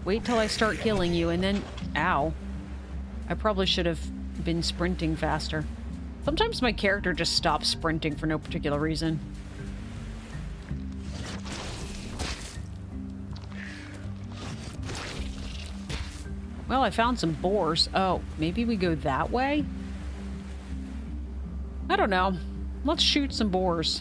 Wait till I start killing you and then... Ow. I probably should have been sprinting faster. Sometimes my character just stops sprinting for no particular reason. Well, I found some boars. Oh, maybe we go that way? I don't know. Let's shoot some boars.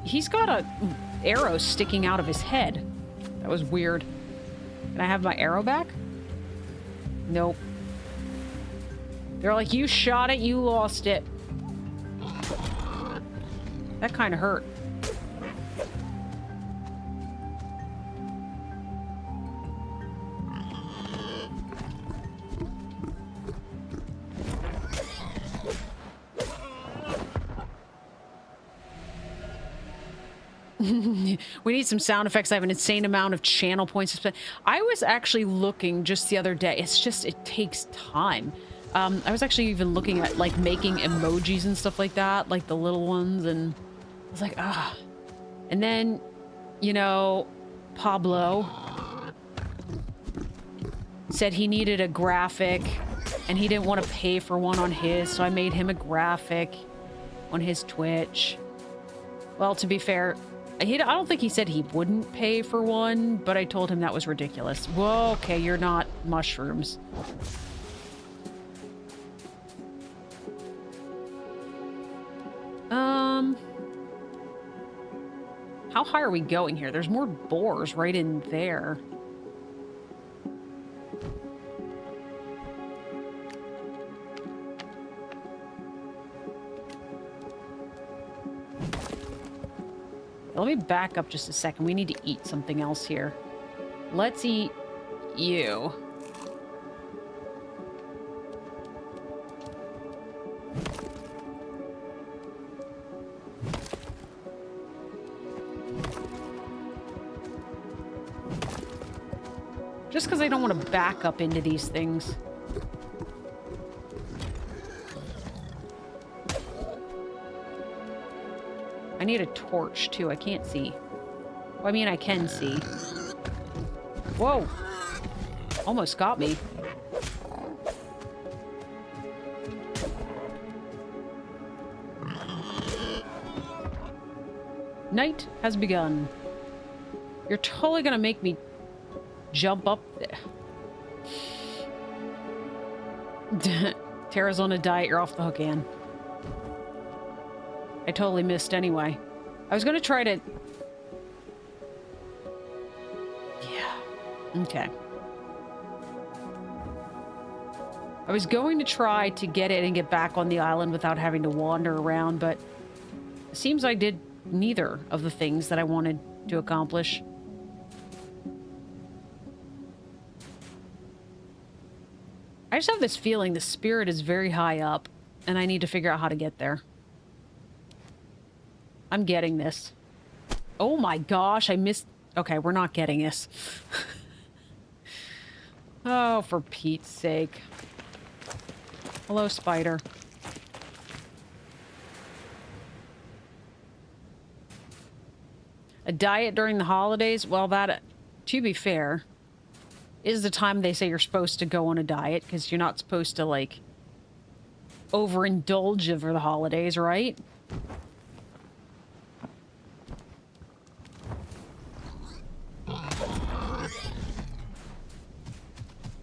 He's got a arrow sticking out of his head. That was weird. Can I have my arrow back? Nope. They're like, you shot it, you lost it. That kind of hurt. We need some sound effects. I have an insane amount of channel points. I was actually looking just the other day. It's just, it takes time. I was actually even looking at like making emojis and stuff like that, like the little ones, and I was like, ah. And then, you know, Pablo said he needed a graphic and he didn't want to pay for one on his, so I made him a graphic on his Twitch. Well, to be fair, I don't think he said he wouldn't pay for one, but I told him that was ridiculous. Whoa, okay, you're not mushrooms. How high are we going here? There's more boars right in there. Let me back up just a second. We need to eat something else here. Let's eat you. Just because I don't want to back up into these things. I need a torch, too. I can't see. Well, I mean, I can see. Whoa! Almost got me. Night has begun. You're totally gonna make me jump up there. Tara's on a diet. You're off the hook, Anne. I totally missed anyway. I was gonna try to... Yeah. Okay. I was going to try to get it and get back on the island without having to wander around, but it seems I did neither of the things that I wanted to accomplish. I just have this feeling the spirit is very high up, and I need to figure out how to get there. I'm getting this. Oh my gosh, I missed... Okay, we're not getting this. Oh, for Pete's sake. Hello, spider. A diet during the holidays? Well, that, to be fair, is the time they say you're supposed to go on a diet, because you're not supposed to, like, overindulge over the holidays, right?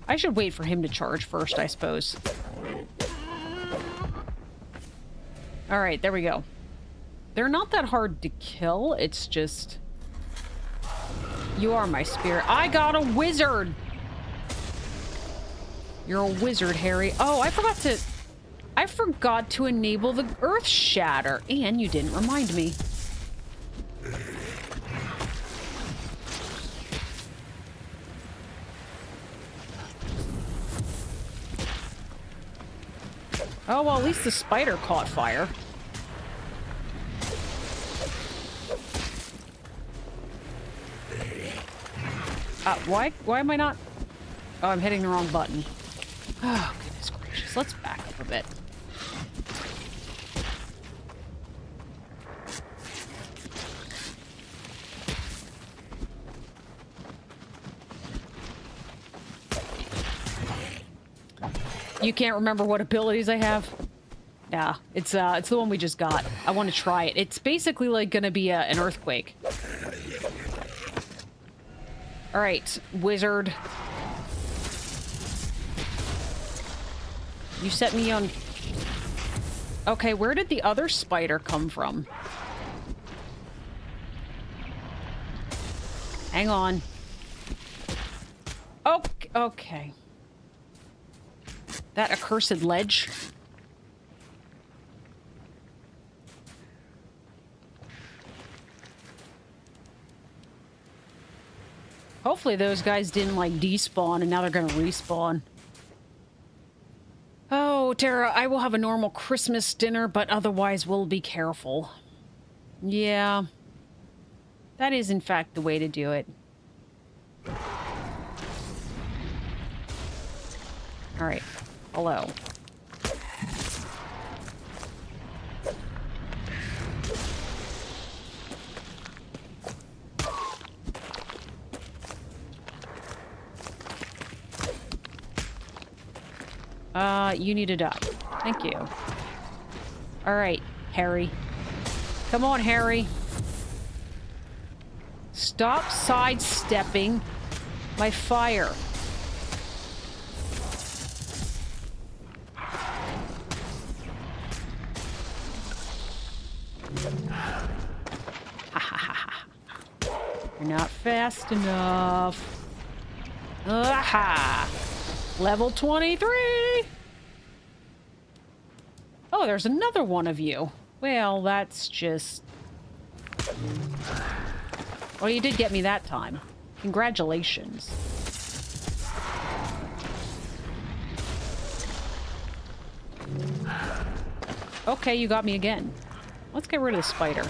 I should wait for him to charge first, I suppose. Alright, there we go. They're not that hard to kill, it's just... You are my spirit. I got a wizard! You're a wizard, Harry. Oh, I forgot to enable the Earth Shatter, and you didn't remind me. Oh, well, at least the spider caught fire. Why am I not... Oh, I'm hitting the wrong button. Oh, goodness gracious. Let's back up a bit. You can't remember what abilities I have? Yeah, it's the one we just got. I want to try it. It's basically like gonna be an earthquake. All right, wizard. You set me on... Okay, where did the other spider come from? Hang on. Oh, okay. That accursed ledge. Hopefully those guys didn't, like, despawn and now they're gonna respawn. Oh, Tara, I will have a normal Christmas dinner, but otherwise we'll be careful. Yeah. That is, in fact, the way to do it. Alright. Hello. You need to die. Thank you. Alright, Harry. Come on, Harry. Stop sidestepping my fire. You're not fast enough. Aha! Level 23! Oh, there's another one of you. Well, that's just... Well, you did get me that time. Congratulations. Okay, you got me again. Let's get rid of the spider.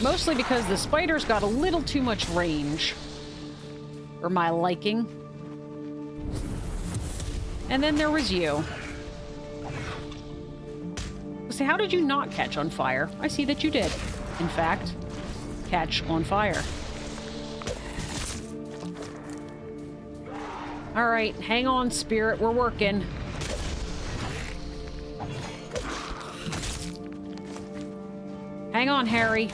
Mostly because the spider's got a little too much range. For my liking. And then there was you. See, how did you not catch on fire? I see that you did, in fact, catch on fire. All right, hang on, spirit. We're working. Hang on, Harry.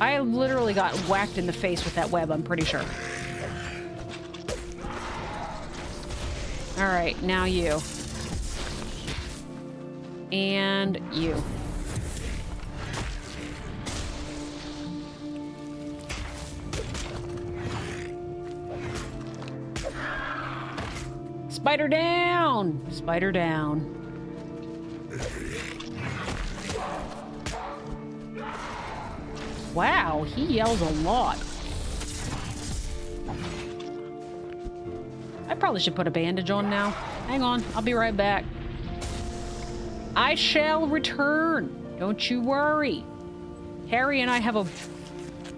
I literally got whacked in the face with that web, I'm pretty sure. All right, now you. And you. Spider down! Spider down. Wow, he yells a lot. I probably should put a bandage on now. Hang on, I'll be right back. I shall return. Don't you worry. Harry and I have a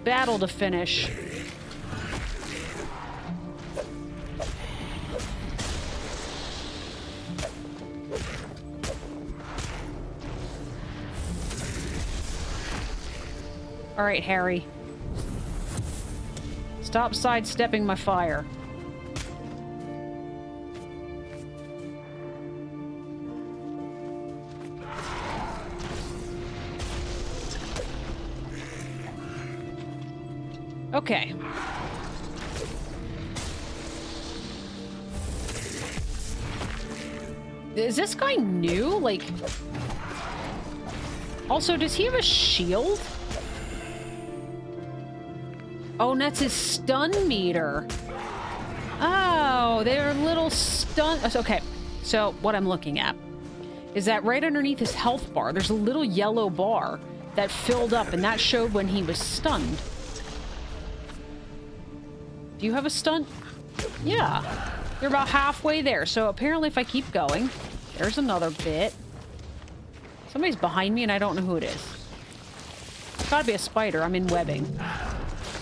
battle to finish. All right, Harry. Stop sidestepping my fire. Okay. Is this guy new? Like... Also, does he have a shield? Oh, and that's his stun meter. Oh, they're little stun... Okay, so what I'm looking at is that right underneath his health bar, there's a little yellow bar that filled up, and that showed when he was stunned. Do you have a stun? Yeah. You're about halfway there, so apparently if I keep going... There's another bit. Somebody's behind me, and I don't know who it is. It's gotta be a spider. I'm in webbing.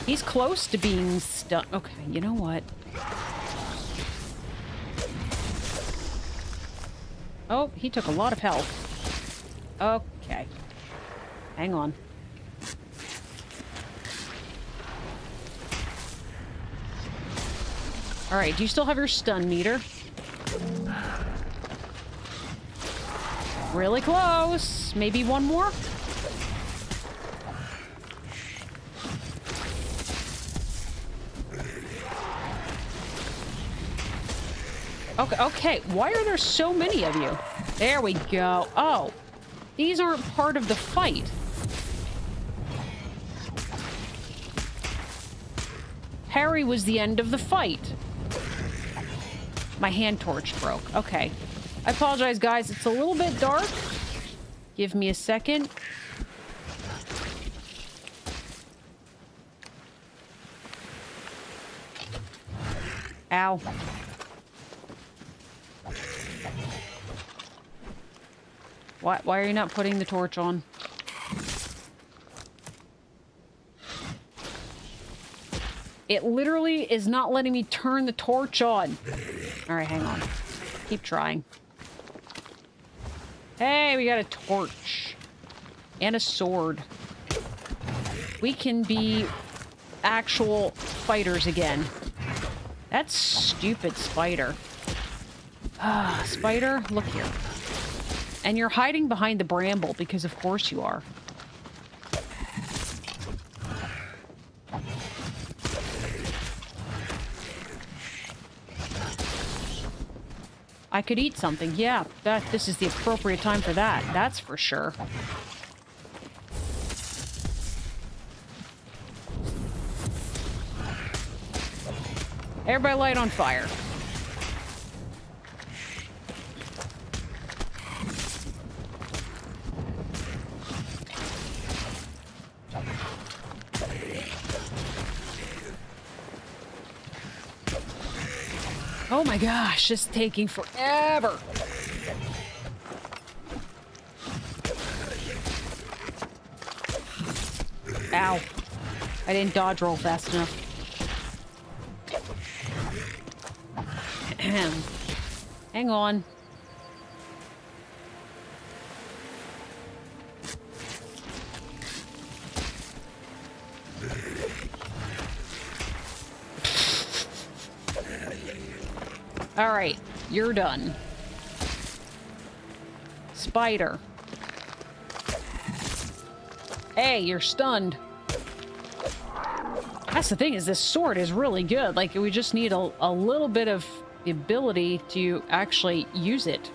He's close to being stuck. Okay, you know what? Oh, he took a lot of health. Okay. Hang on. Alright, do you still have your stun meter? Really close. Maybe one more? Okay, okay. Why are there so many of you? There we go. Oh, these aren't part of the fight. Harry was the end of the fight. My hand torch broke. Okay. I apologize, guys. It's a little bit dark. Give me a second. Ow. Why are you not putting the torch on? It literally is not letting me turn the torch on. All right, hang on. Keep trying. Hey, we got a torch. And a sword. We can be actual fighters again. That stupid spider. Ah, spider, look here. And you're hiding behind the bramble because of course you are. I could eat something. Yeah, this is the appropriate time for that. That's for sure. Everybody light on fire. Oh my gosh, this is taking forever. Ow. I didn't dodge roll fast enough. Hang on. All right, you're done. Spider. Hey, you're stunned. That's the thing, is this sword is really good. Like, we just need a little bit of the ability to actually use it.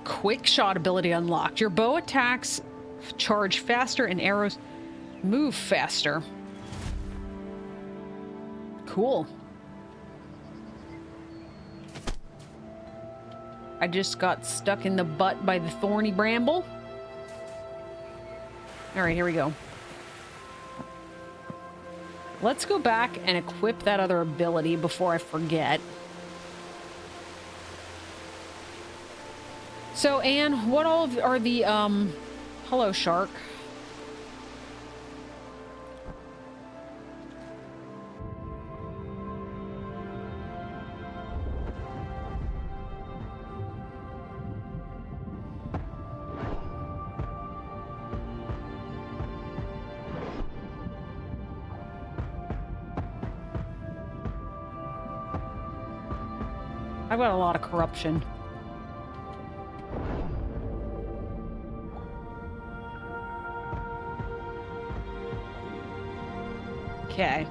Quick shot ability unlocked. Your bow attacks charge faster and arrows move faster. Cool. I just got stuck in the butt by the thorny bramble. All right, here we go. Let's go back and equip that other ability before I forget. So, Anne, what all are the, hello, shark. I've got a lot of corruption. Okay.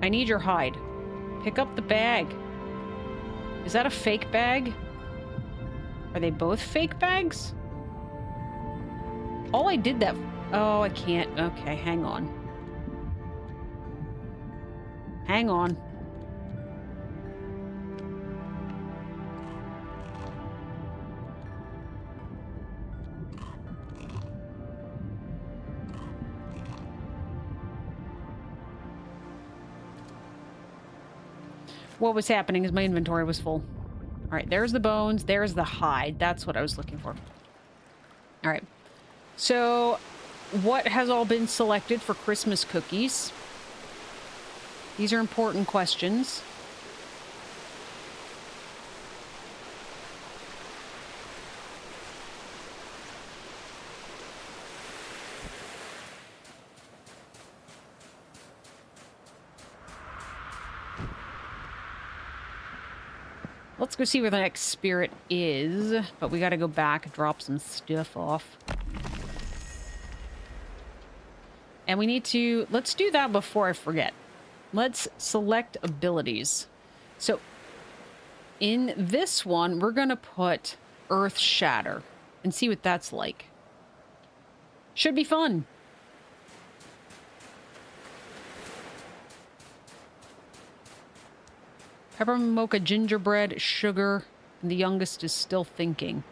I need your hide. Pick up the bag. Is that a fake bag? Are they both fake bags? All I did that... Oh, I can't. Okay, hang on. Hang on. What was happening is my inventory was full. All right, there's the bones. There's the hide. That's what I was looking for. All right. So, what has all been selected for Christmas cookies? These are important questions. Let's go see where the next spirit is, but we gotta go back and drop some stuff off. And we need to... Let's do that before I forget. Let's select abilities. So, in this one, we're gonna put Earth Shatter and see what that's like. Should be fun. Peppermint mocha, gingerbread, sugar, and the youngest is still thinking.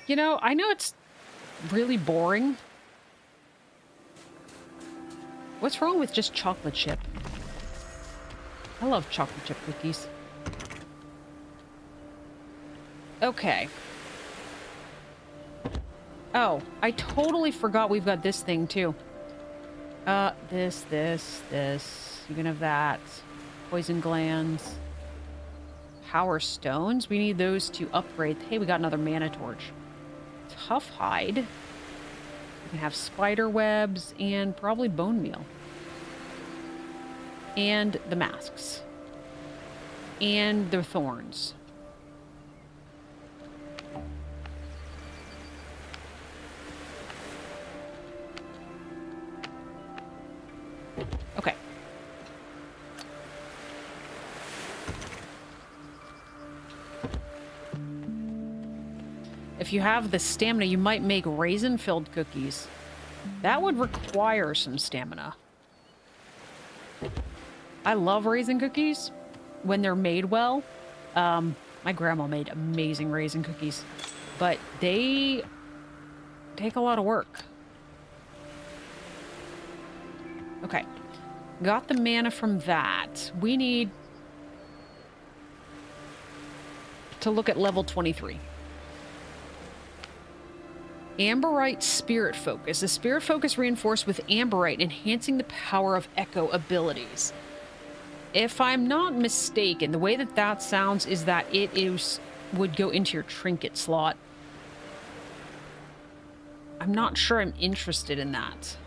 You know, I know it's really boring. What's wrong with just chocolate chip? I love chocolate chip cookies. Okay. Oh, I totally forgot we've got this thing too. This. You can have that. Poison glands. Power stones. We need those to upgrade. Hey, we got another mana torch. Tough hide. We can have spider webs and probably bone meal. And the masks. And the thorns. Okay. If you have the stamina, you might make raisin-filled cookies. That would require some stamina. I love raisin cookies when they're made well. My grandma made amazing raisin cookies, but they take a lot of work. Okay. Got the mana from that. We need to look at level 23. Amberite Spirit Focus. A Spirit Focus reinforced with Amberite, enhancing the power of Echo abilities. If I'm not mistaken, the way that that sounds is that would go into your trinket slot. I'm not sure I'm interested in that.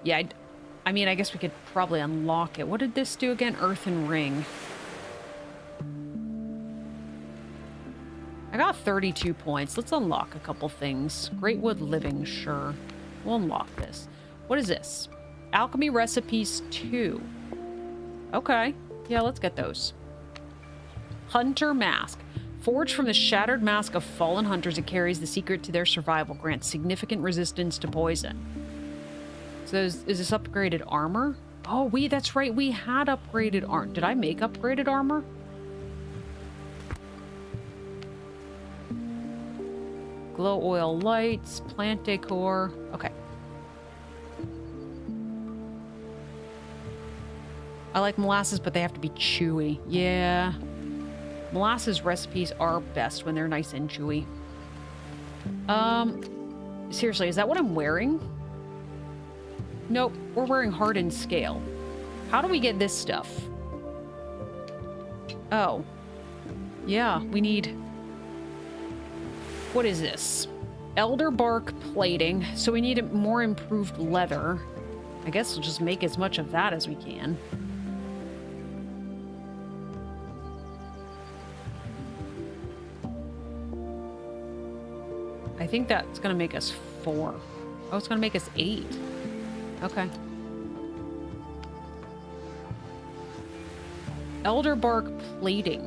Yeah, I mean, I guess we could probably unlock it. What did this do again? Earthen Ring. I got 32 points. Let's unlock a couple things. Greatwood Living, sure. We'll unlock this. What is this? Alchemy Recipes 2. Okay. Yeah, let's get those. Hunter Mask. Forged from the shattered mask of fallen hunters, it carries the secret to their survival. Grants significant resistance to poison. So is this upgraded armor? Oh, that's right. We had upgraded armor. Did I make upgraded armor? Glow oil lights, plant decor. Okay. I like molasses, but they have to be chewy. Yeah. Molasses recipes are best when they're nice and chewy. Seriously, is that what I'm wearing? Nope, we're wearing hardened scale. How do we get this stuff? Oh. Yeah, we need... What is this? Elder bark plating. So we need more improved leather. I guess we'll just make as much of that as we can. I think that's going to make us 4. Oh, it's going to make us 8. Okay. Elder bark plating.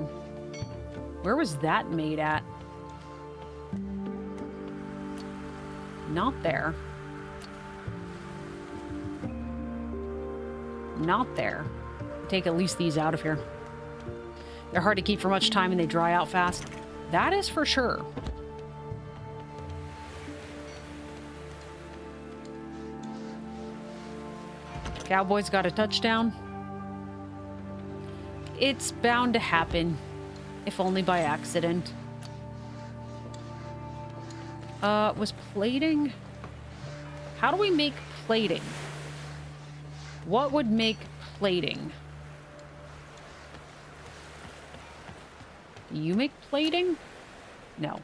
Where was that made at? Not there. Not there. Take at least these out of here. They're hard to keep for much time and they dry out fast. That is for sure. Cowboys got a touchdown. It's bound to happen, if only by accident. Was plating? How do we make plating? What would make plating? Do you make plating? No.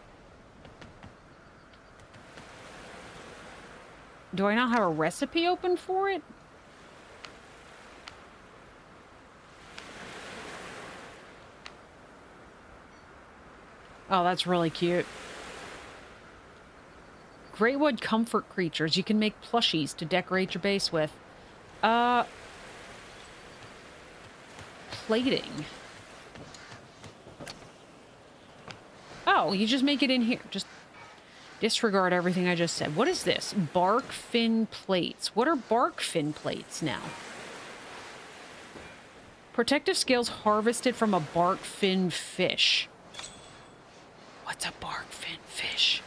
Do I not have a recipe open for it? Oh, that's really cute. Greatwood comfort creatures. You can make plushies to decorate your base with. Plating. Oh, you just make it in here. Just disregard everything I just said. What is this? Bark fin plates. What are bark fin plates now? Protective scales harvested from a bark fin fish. What's a bark fin fish?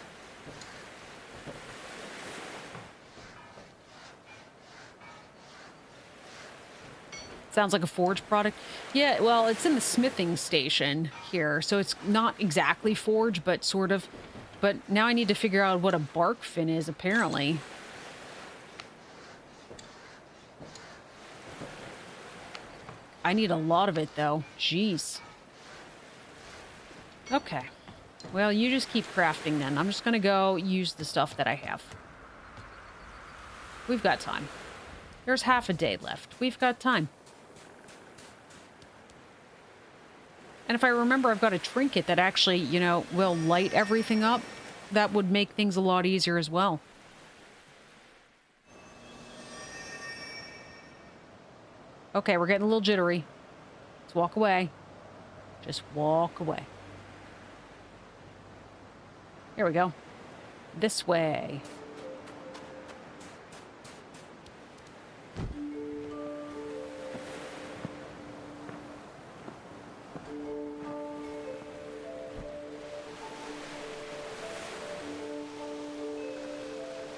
Sounds like a forge product. Yeah, well, it's in the smithing station here, so it's not exactly forge, but sort of. But now I need to figure out what a bark fin is, apparently. I need a lot of it, though. Jeez. Okay. Well, you just keep crafting, then. I'm just going to go use the stuff that I have. We've got time. There's half a day left. We've got time. And if I remember, I've got a trinket that actually, you know, will light everything up. That would make things a lot easier as well. Okay, we're getting a little jittery. Let's walk away. Just walk away. Here we go. This way.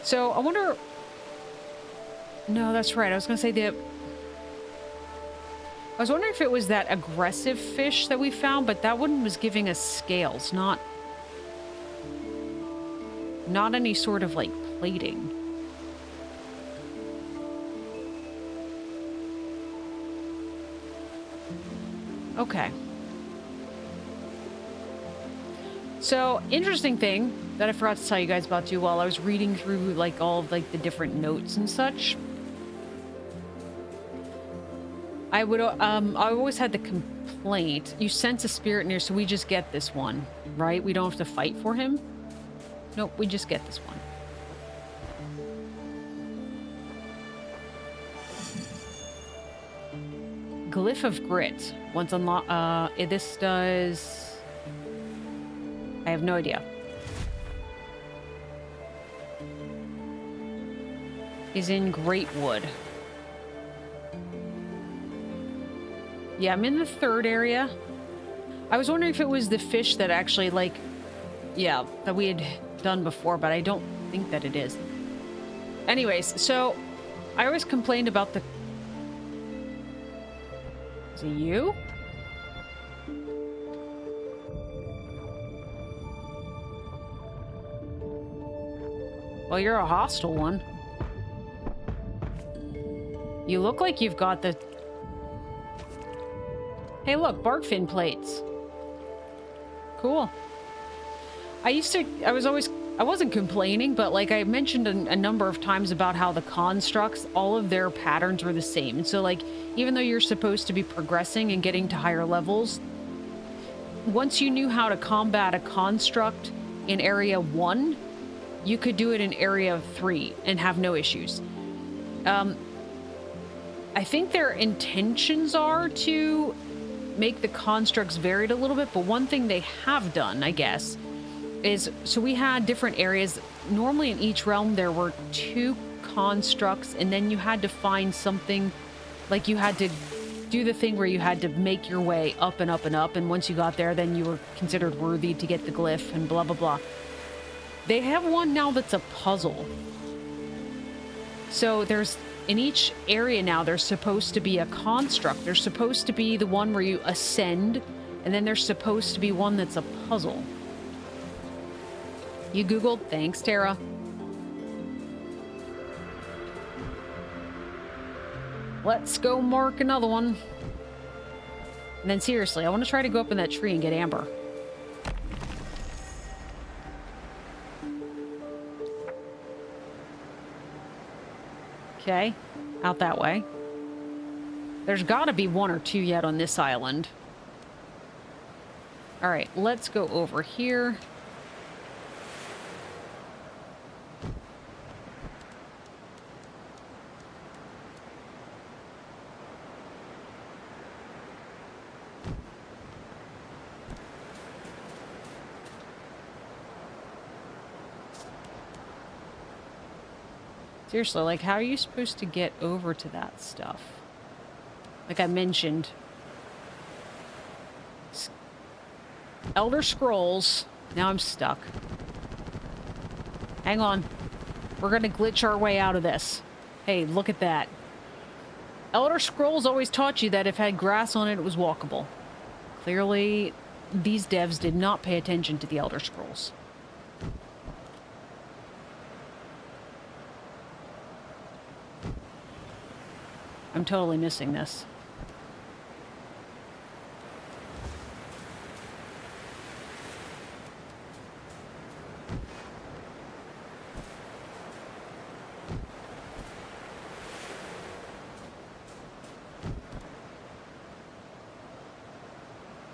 So I wonder... No, that's right. I was going to say that... I was wondering if it was that aggressive fish that we found, but that one was giving us scales, not any sort of, like, plating. Okay. So, interesting thing that I forgot to tell you guys about too while I was reading through, like, all of, like, the different notes and such. I always had the complaint, you sense a spirit near, so we just get this one, right? We don't have to fight for him. Nope, we just get this one. Glyph of Grit. Once unlocked, this does... I have no idea. Is in Greatwood. Yeah, I'm in the third area. I was wondering if it was the fish that actually, like, yeah, that we had done before, but I don't think that it is. Anyways, so I always complained about the... Is it you? Well, you're a hostile one. You look like you've got the... Hey, look, bark fin plates. Cool. I wasn't complaining, but like I mentioned a number of times about how the constructs, all of their patterns were the same. And so like, even though you're supposed to be progressing and getting to higher levels, once you knew how to combat a construct in area 1, you could do it in area 3 and have no issues. I think their intentions are to make the constructs varied a little bit, but one thing they have done, I guess, is, so we had different areas. Normally in each realm there were 2 constructs, and then you had to find something, like you had to do the thing where you had to make your way up and up and up, and once you got there, then you were considered worthy to get the glyph and blah blah blah. They have one now that's a puzzle. So there's, in each area now, there's supposed to be a construct. There's supposed to be the one where you ascend, and then there's supposed to be one that's a puzzle. You Googled? Thanks, Tara. Let's go mark another one. And then seriously, I want to try to go up in that tree and get Amber. Okay, out that way. There's got to be 1 or 2 yet on this island. All right, let's go over here. Seriously, like, how are you supposed to get over to that stuff? Like I mentioned. Elder Scrolls. Now I'm stuck. Hang on. We're gonna glitch our way out of this. Hey, look at that. Elder Scrolls always taught you that if it had grass on it, it was walkable. Clearly, these devs did not pay attention to the Elder Scrolls. I'm totally missing this.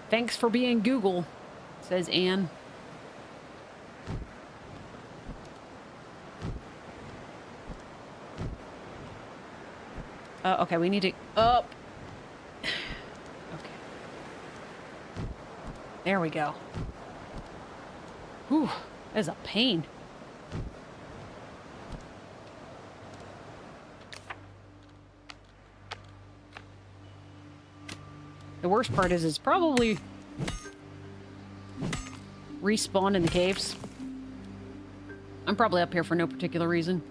Thanks for being Google, says Anne. Okay, we need to... Up! Okay. There we go. Whew, that's a pain. The worst part is it's probably respawned in the caves. I'm probably up here for no particular reason.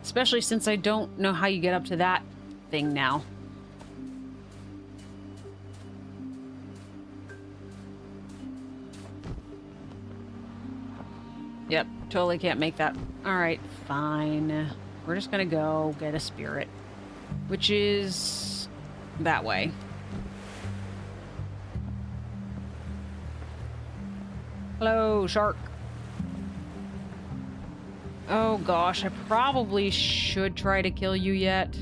Especially since I don't know how you get up to that thing now. Yep, totally can't make that. Alright, fine. We're just gonna go get a spirit. Which is that way. Hello, shark. Oh gosh, I probably should try to kill you yet.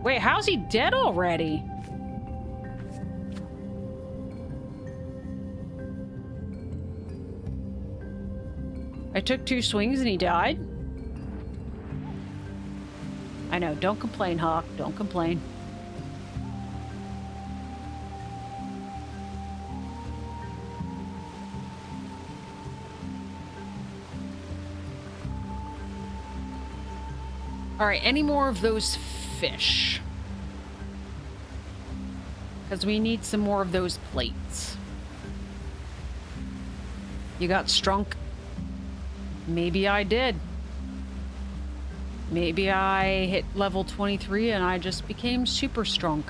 Wait, how's he dead already? I took 2 swings and he died? I know, don't complain, Hawk. Don't complain. Alright, any more of those fish? Because we need some more of those plates. You got strunk? Maybe I did. Maybe I hit level 23 and I just became super strong.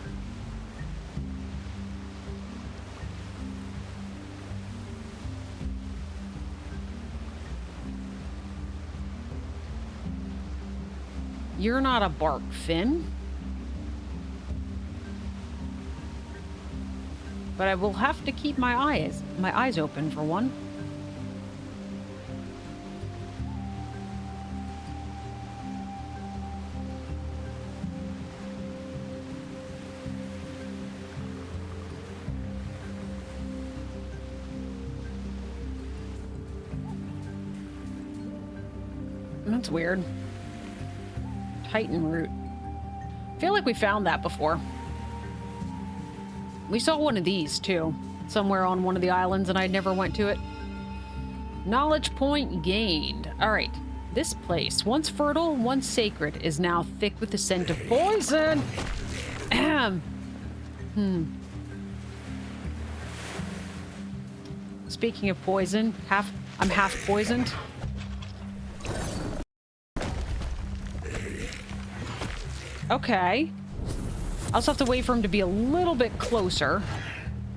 You're not a bark fin. But I will have to keep my eyes open for one. That's weird. Titan root. I feel like we found that before. We saw one of these, too. Somewhere on one of the islands, and I never went to it. Knowledge point gained. Alright. This place, once fertile, once sacred, is now thick with the scent of poison. Ahem. Speaking of poison, I'm half poisoned. Okay. I'll just have to wait for him to be a little bit closer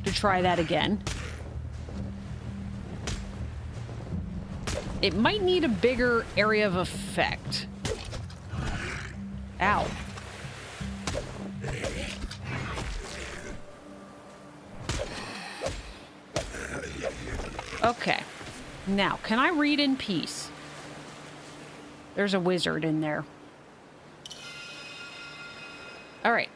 to try that again. It might need a bigger area of effect. Ow. Okay. Now, can I read in peace? There's a wizard in there. Alright.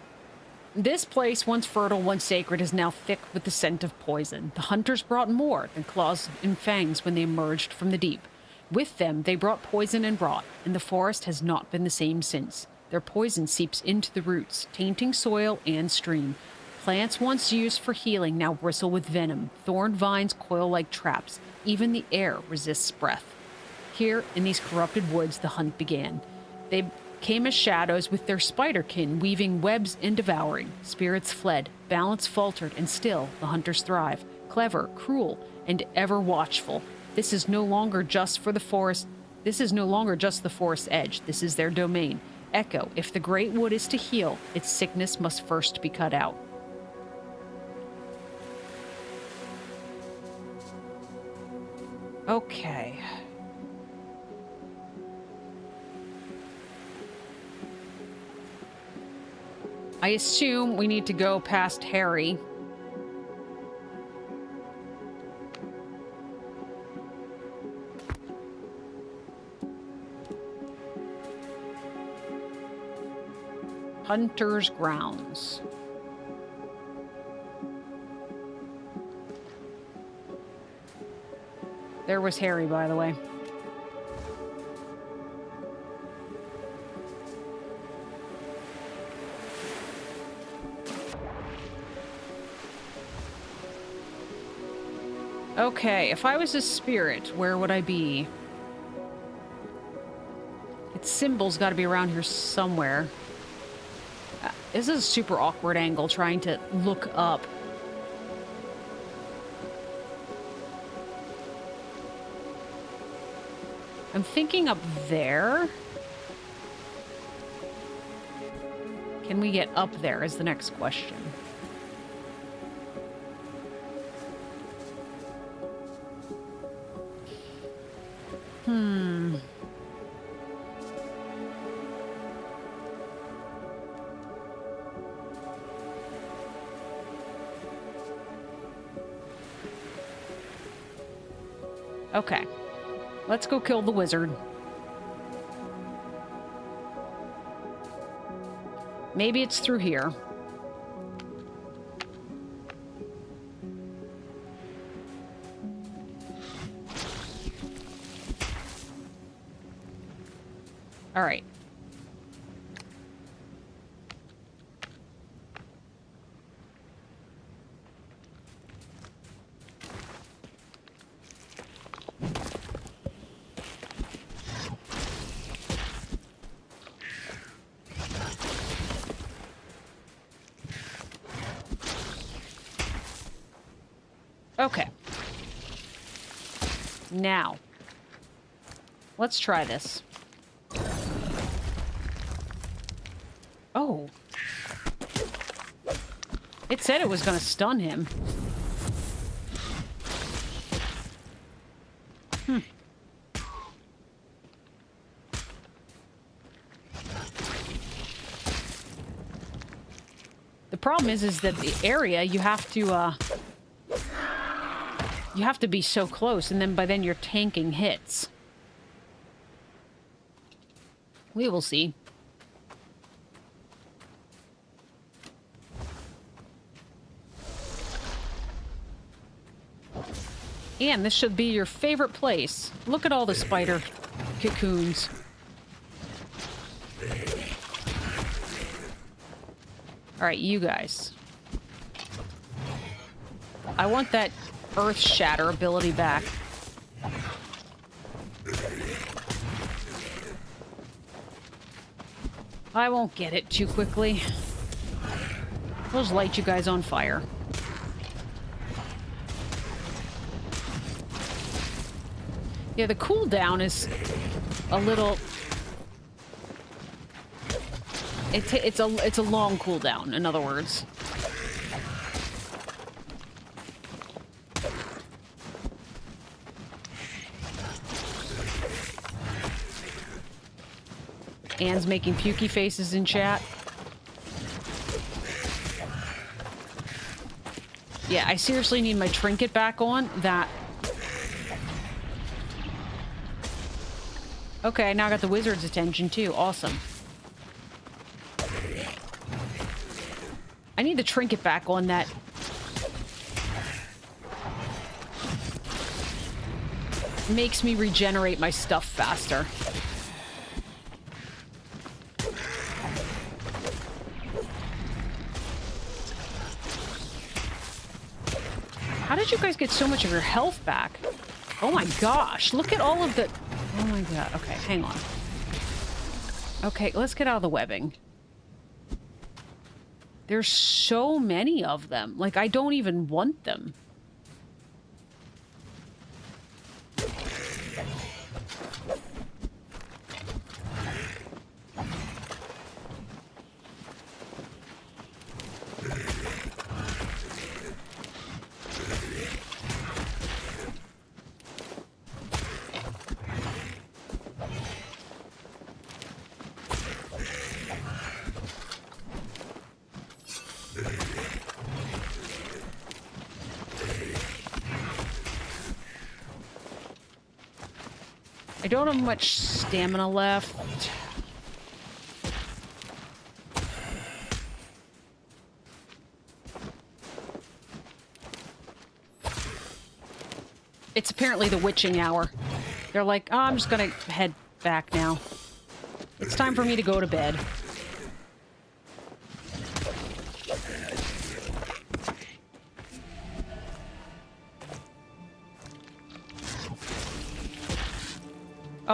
This place, once fertile, once sacred, is now thick with the scent of poison. The hunters brought more than claws and fangs when they emerged from the deep. With them, they brought poison and rot, and the forest has not been the same since. Their poison seeps into the roots, tainting soil and stream. Plants once used for healing now bristle with venom. Thorn vines coil like traps. Even the air resists breath. Here, in these corrupted woods, the hunt began. They came as shadows with their spiderkin, weaving webs and devouring. Spirits fled, balance faltered, and still the hunters thrive. Clever, cruel, and ever watchful. This is no longer just for the forest. This is no longer just the forest's edge. This is their domain. Echo, if the great wood is to heal, its sickness must first be cut out. Okay. I assume we need to go past Harry. Hunter's Grounds. There was Harry, by the way. Okay, if I was a spirit, where would I be? Its symbol's got to be around here somewhere. This is a super awkward angle trying to look up. I'm thinking up there. Can we get up there is the next question. Okay. Let's go kill the wizard. Maybe it's through here. All right. Okay. Now, let's try this. Oh. It said it was going to stun him. The problem is that the area you have to be so close, and then by then you're tanking hits. We will see. And this should be your favorite place. Look at all the spider cocoons. All right, you guys. I want that Earth Shatter ability back. I won't get it too quickly. I'll just light you guys on fire. Yeah, the cooldown is a little... It's a long cooldown, in other words. Anne's making pukey faces in chat. Yeah, I seriously need my trinket back on. That... Okay, now I got the wizard's attention, too. Awesome. I need the trinket back on that. Makes me regenerate my stuff faster. How did you guys get so much of your health back? Oh my gosh, look at all of the... Oh my god, okay, hang on. Okay, let's get out of the webbing. There's so many of them. Like, I don't even want them. I don't have much stamina left. It's apparently the witching hour. They're like, oh, I'm just gonna head back now. It's time for me to go to bed.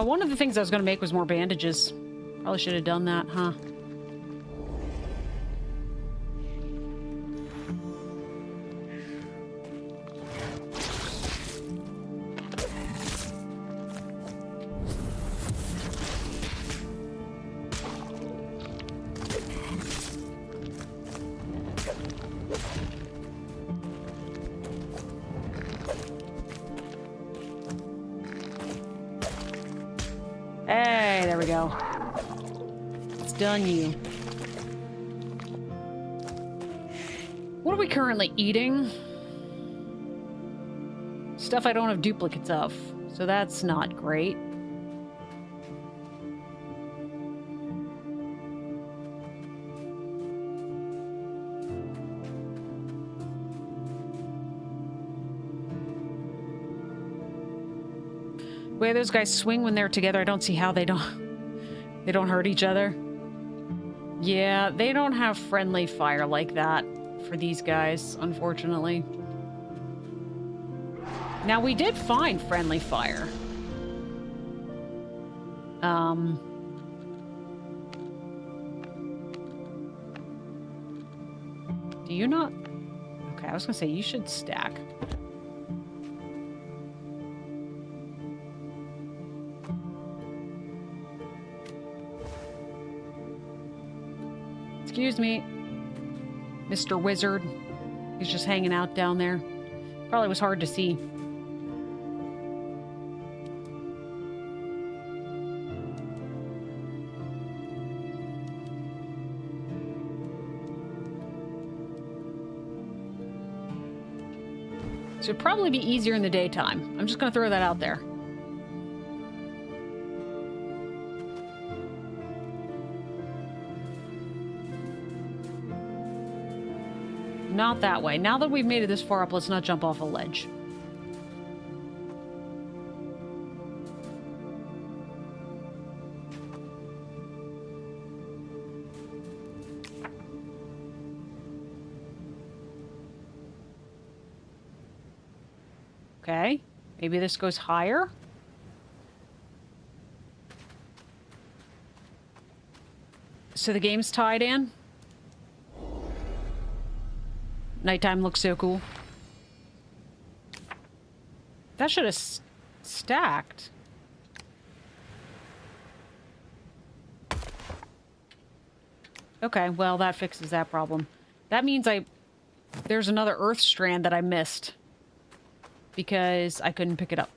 One of the things I was going to make was more bandages. Probably should have done that, huh? Hey, there we go. It's done you. What are we currently eating? Stuff I don't have duplicates of, so that's not great. The way those guys swing when they're together, I don't see how they don't hurt each other. Yeah, they don't have friendly fire like that for these guys, unfortunately. Now, we did find friendly fire. Do you not? Okay, I was gonna say you should stack. Excuse me, Mr. Wizard. He's just hanging out down there. Probably was hard to see. So it'd probably be easier in the daytime. I'm just gonna throw that out there. Not that way. Now that we've made it this far up, let's not jump off a ledge. Okay. Maybe this goes higher? So the game's tied in? Nighttime looks so cool. That should have stacked. Okay, well, that fixes that problem. That means there's another Earth strand that I missed. Because I couldn't pick it up.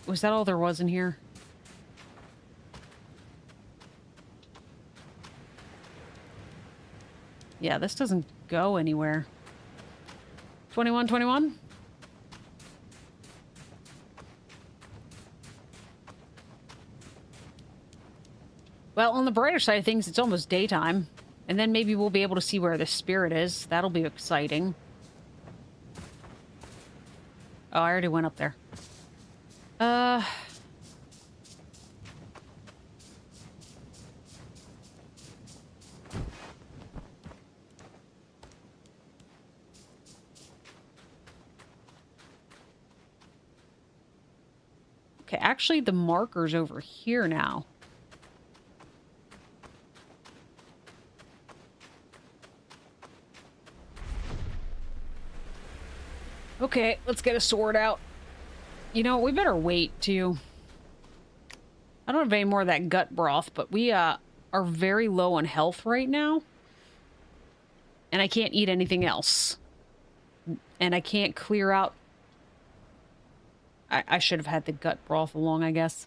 Was that all there was in here? Yeah, this doesn't go anywhere. 21, 21? Well, on the brighter side of things, it's almost daytime. And then maybe we'll be able to see where the spirit is. That'll be exciting. Oh, I already went up there. Okay, actually the marker's over here now. Okay, let's get a sword out. You know, we better wait, too. I don't have any more of that gut broth, but we are very low on health right now. And I can't eat anything else. And I can't clear out... I should have had the gut broth along, I guess.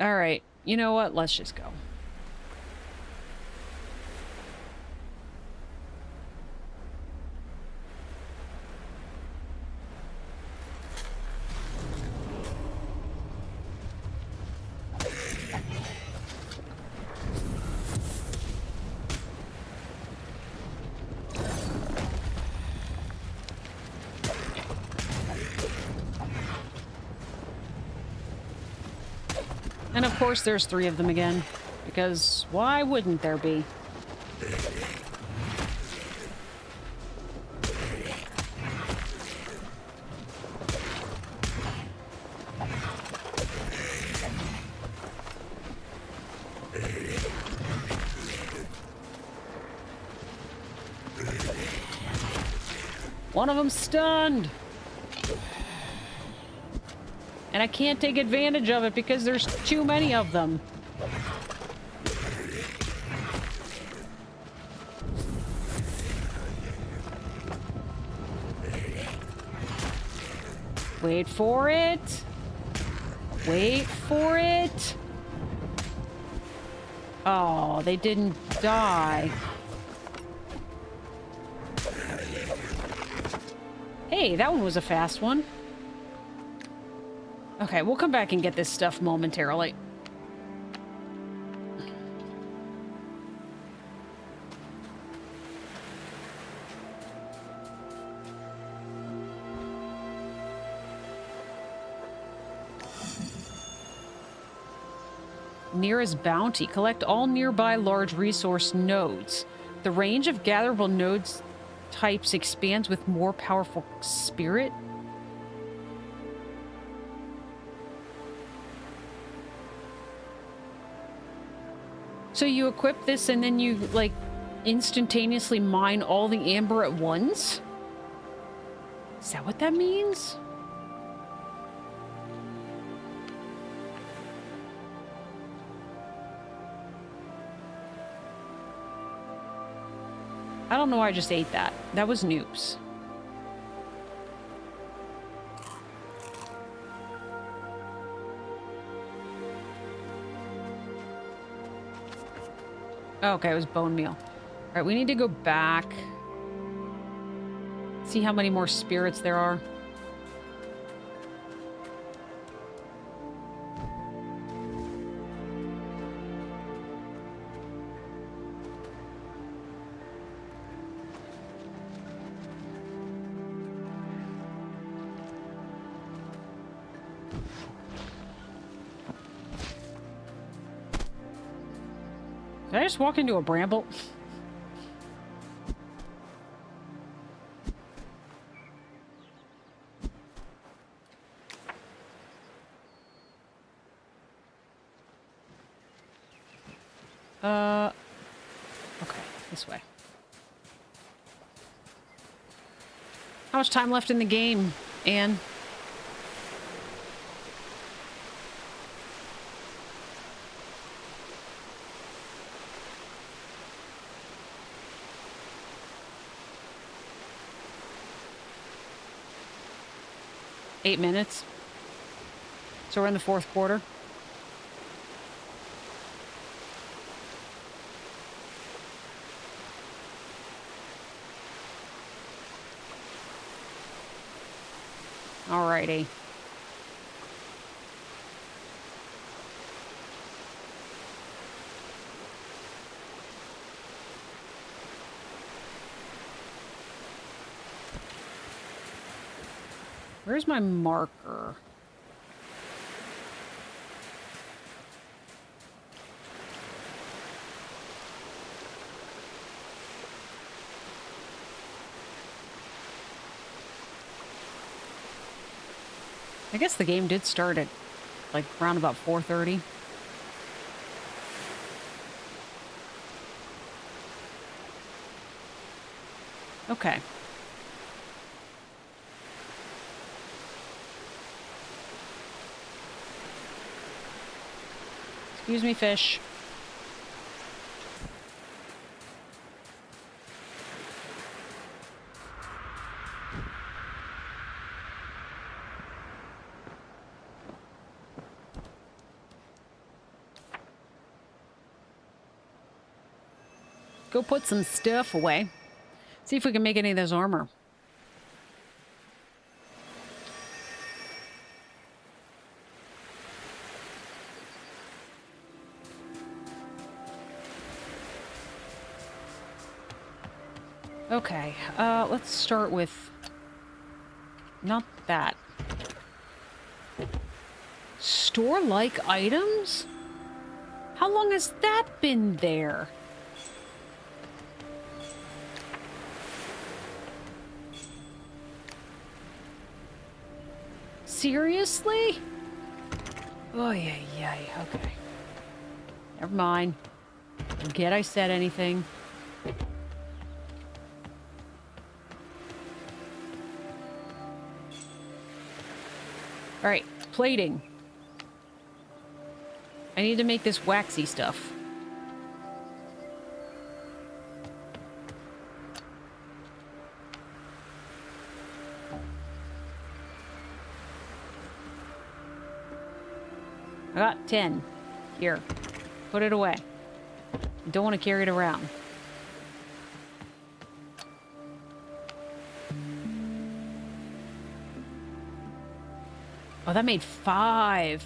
Alright, you know what? Let's just go. And of course there's 3 of them again, because why wouldn't there be? One of them's stunned! And I can't take advantage of it because there's too many of them. Wait for it. Wait for it. Oh, they didn't die. Hey, that one was a fast one. Okay, we'll come back and get this stuff momentarily. Nera's bounty. Collect all nearby large resource nodes. The range of gatherable nodes types expands with more powerful spirit. So you equip this and then you, like, instantaneously mine all the amber at once? Is that what that means? I don't know why I just ate that. That was noobs. Okay, it was bone meal. All right, we need to go back. See how many more spirits there are. Did I just walk into a bramble? Okay, this way. How much time left in the game, Anne? Eight minutes. So we're in the fourth quarter. Alrighty. Where's my marker? I guess the game did start at, like, around about 4:30. Okay. Excuse me, fish. Go put some stuff away. See if we can make any of this armor. Okay, let's start with... not that. Store-like items? How long has that been there? Seriously? Oh, yeah, okay. Never mind. Forget I said anything. All right, plating. I need to make this waxy stuff. I got 10. Here. Put it away. Don't want to carry it around. Oh, that made 5.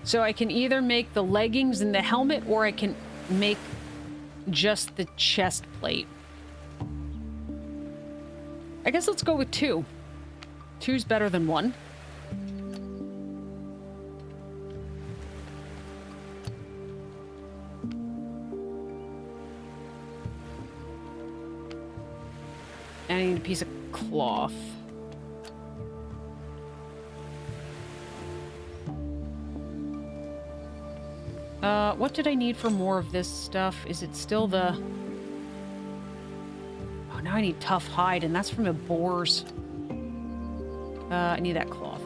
So I can either make the leggings and the helmet, or I can make just the chest plate. I guess let's go with 2. 2's better than 1. And I need a piece of cloth. What did I need for more of this stuff? Is it still the... Oh, now I need tough hide, and that's from the boars. I need that cloth.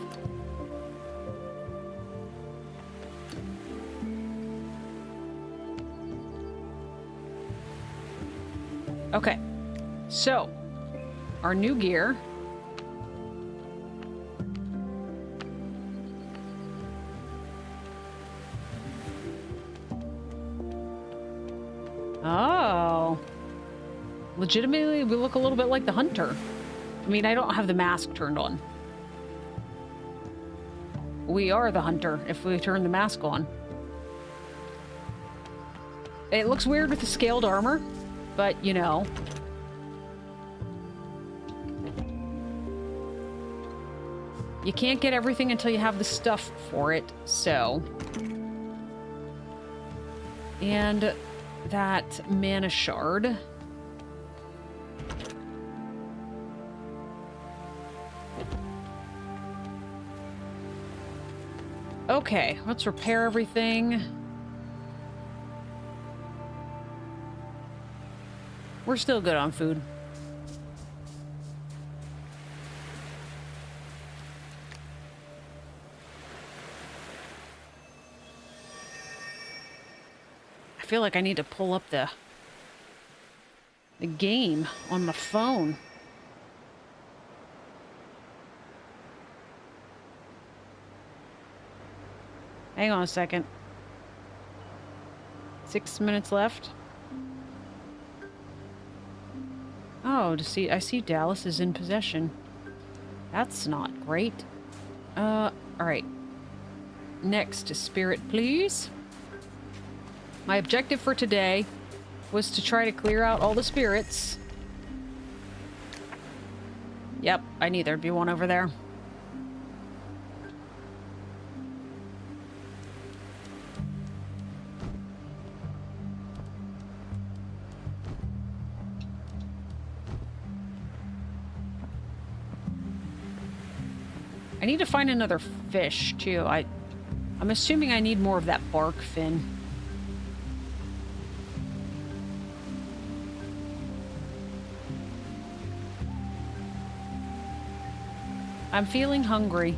Okay. So, our new gear... Oh. Legitimately, we look a little bit like the hunter. I mean, I don't have the mask turned on. We are the hunter if we turn the mask on. It looks weird with the scaled armor, but, you know. You can't get everything until you have the stuff for it, so. And that mana shard. Okay, let's repair everything. We're still good on food. I feel like I need to pull up the game on my phone. Hang on a second. 6 minutes left. Oh, I see Dallas is in possession. That's not great. Alright. Next, spirit, please. My objective for today was to try to clear out all the spirits. Yep, I knew there'd be one over there. I need to find another fish, too. I'm assuming I need more of that bark fin. I'm feeling hungry.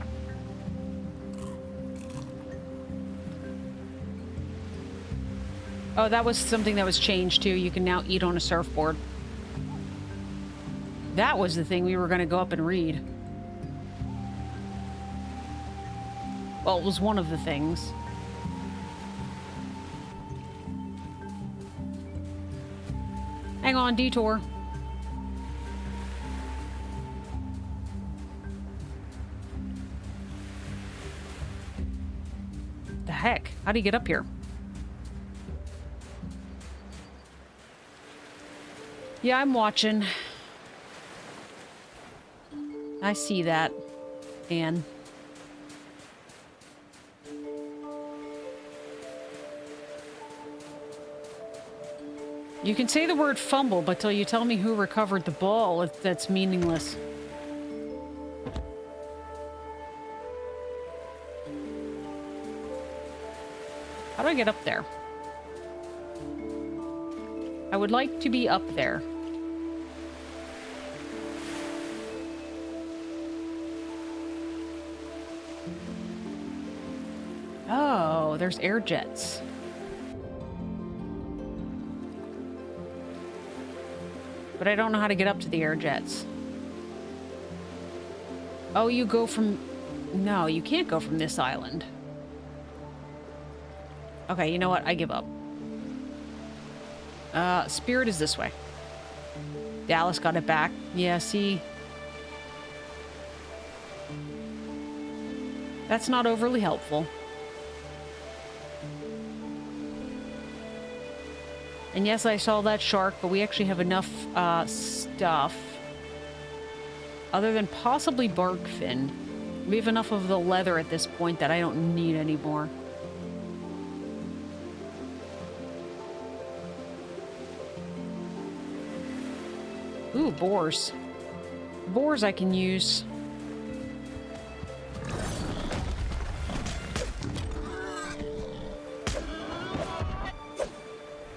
Oh, that was something that was changed, too. You can now eat on a surfboard. That was the thing we were going to go up and read. Well, it was one of the things. Hang on, detour. The heck? How do you get up here? Yeah, I'm watching. I see that, Anne. You can say the word fumble, but till you tell me who recovered the ball, that's meaningless. How do I get up there? I would like to be up there. Oh, there's air jets. But I don't know how to get up to the air jets. Oh, you go from... No, you can't go from this island. Okay, you know what? I give up. Spirit is this way. Dallas got it back. Yeah, see? That's not overly helpful. And yes, I saw that shark, but we actually have enough stuff. Other than possibly bark fin. We have enough of the leather at this point that I don't need anymore. Ooh, boars. Boars I can use.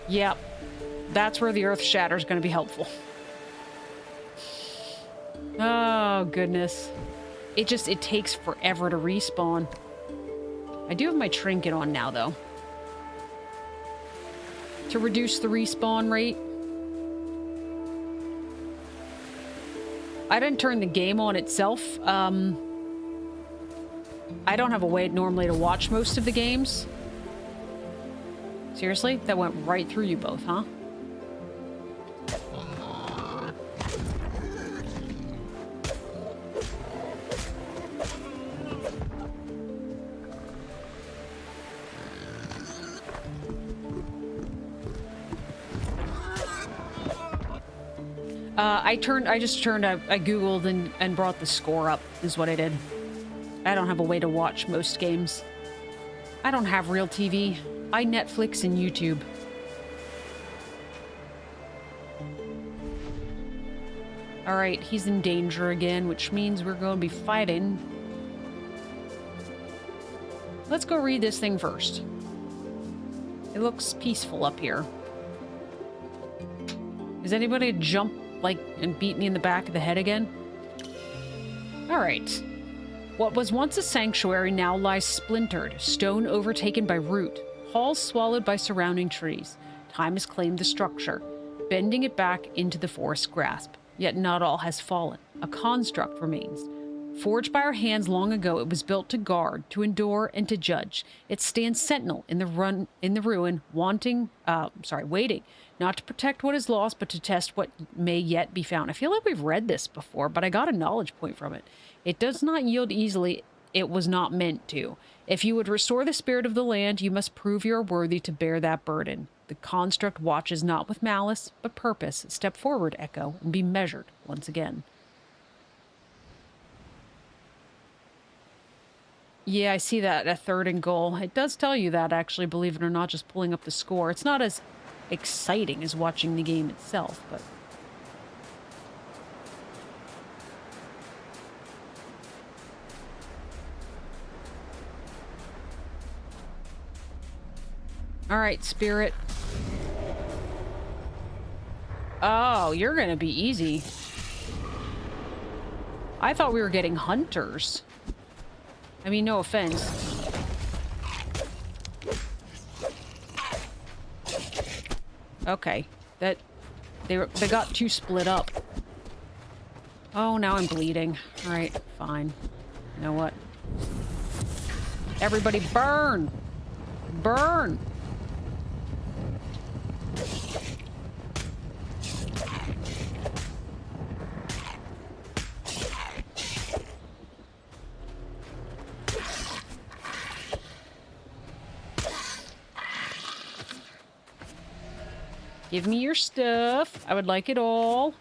Yep. That's where the earth shatter is going to be helpful. Oh, goodness. It takes forever to respawn. I do have my trinket on now, though. To reduce the respawn rate. I didn't turn the game on itself. I don't have a way normally to watch most of the games. Seriously? That went right through you both, huh? I googled and brought the score up, is what I did. I don't have a way to watch most games. I don't have real TV. I Netflix and YouTube. Alright, he's in danger again, which means we're going to be fighting. Let's go read this thing first. It looks peaceful up here. Is anybody jump, like, and beat me in the back of the head again? Alright. What was once a sanctuary now lies splintered, stone overtaken by root, halls swallowed by surrounding trees. Time has claimed the structure, bending it back into the forest's grasp. Yet not all has fallen. A construct remains. Forged by our hands long ago, it was built to guard, to endure, and to judge. It stands sentinel in the ruin, waiting, not to protect what is lost, but to test what may yet be found. I feel like we've read this before, but I got a knowledge point from it. It does not yield easily. It was not meant to. If you would restore the spirit of the land, you must prove you are worthy to bear that burden. The construct watches not with malice, but purpose. Step forward, Echo, and be measured once again. Yeah, I see that, a third and goal. It does tell you that, actually, believe it or not, just pulling up the score. It's not as exciting as watching the game itself, but... Alright, Spirit. Oh, you're gonna be easy. I thought we were getting hunters. I mean, no offense. Okay. They got too split up. Oh, now I'm bleeding. Alright, fine. You know what? Everybody burn! Burn! Give me your stuff. I would like it all.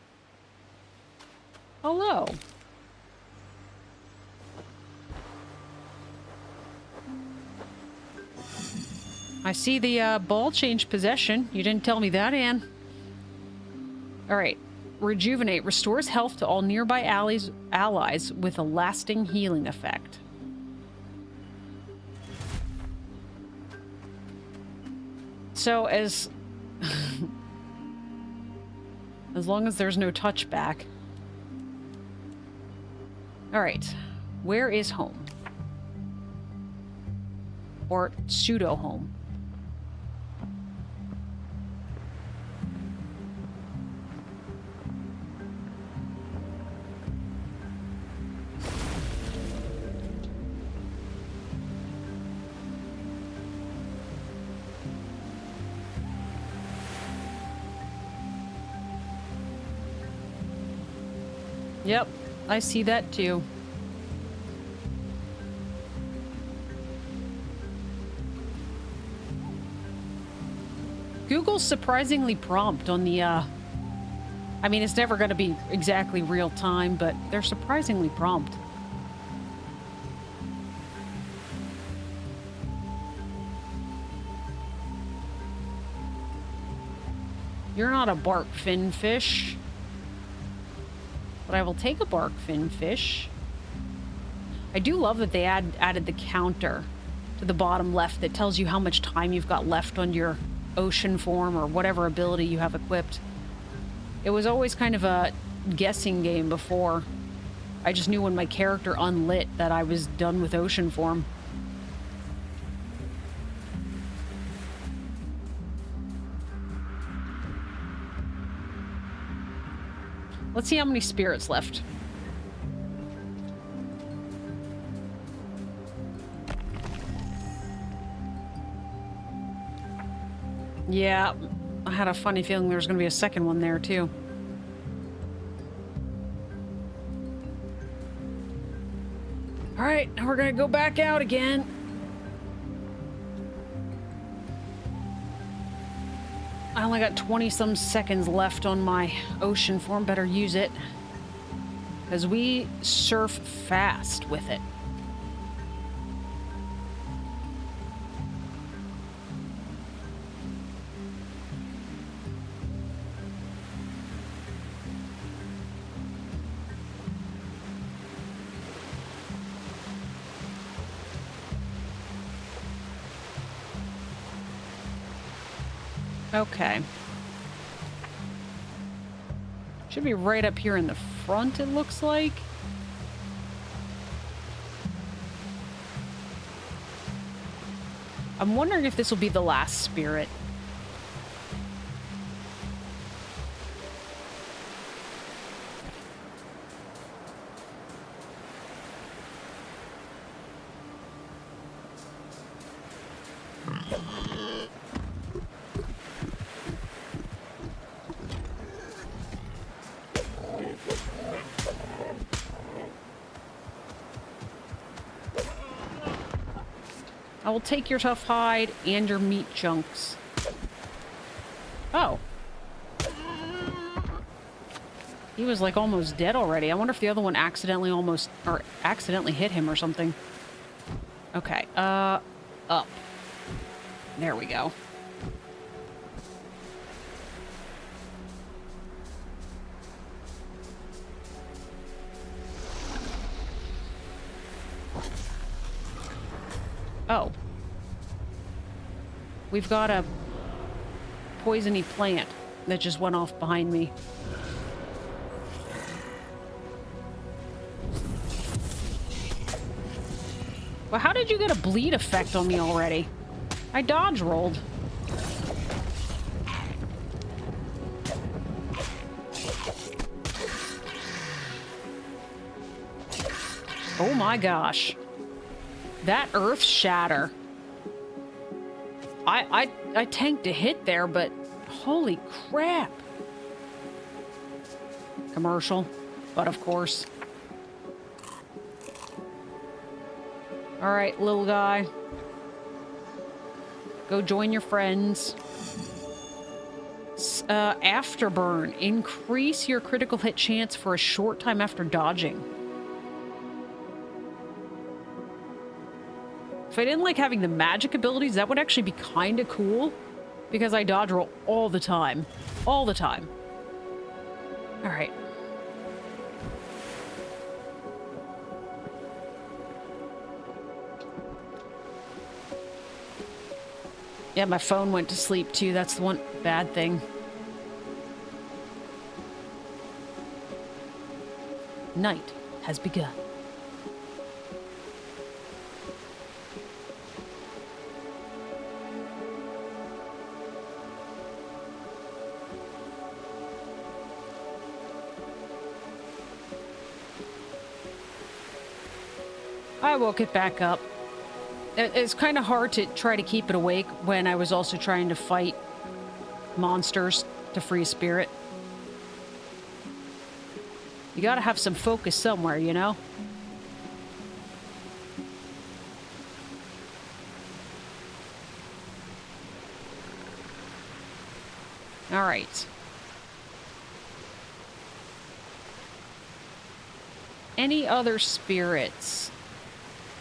Hello. I see the ball change possession. You didn't tell me that, Anne. Alright. Rejuvenate. Restores health to all nearby allies with a lasting healing effect. So as long as there's no touchback. Alright. Where is home? Or pseudo-home? Yep, I see that too. Google's surprisingly prompt on the, I mean, it's never going to be exactly real time, but they're surprisingly prompt. You're not a bark fin fish. But I will take a bark fin fish. I do love that they added the counter to the bottom left that tells you how much time you've got left on your ocean form or whatever ability you have equipped. It was always kind of a guessing game before. I just knew when my character unlit that I was done with ocean form. Let's see how many spirits left. Yeah, I had a funny feeling there was going to be a second one there, too. All right, now we're going to go back out again. I only got 20-some seconds left on my ocean form. Better use it. Because we surf fast with it. Okay. Should be right up here in the front, it looks like. I'm wondering if this will be the last spirit. I will take your tough hide and your meat chunks. Oh. He was like almost dead already. I wonder if the other one accidentally hit him or something. Okay, up. There we go. Oh. We've got a poisony plant that just went off behind me. Well, how did you get a bleed effect on me already? I dodge rolled. Oh my gosh. That earth shatter. I tanked a hit there, but holy crap. Commercial, but of course. All right, little guy. Go join your friends. Afterburn. Increase your critical hit chance for a short time after dodging. If I didn't like having the magic abilities, that would actually be kind of cool. Because I dodge roll all the time. All the time. All right. Yeah, my phone went to sleep too. That's the one bad thing. Night has begun. I woke it back up. It's kind of hard to try to keep it awake when I was also trying to fight monsters to free a spirit. You gotta have some focus somewhere, you know? All right. Any other spirits?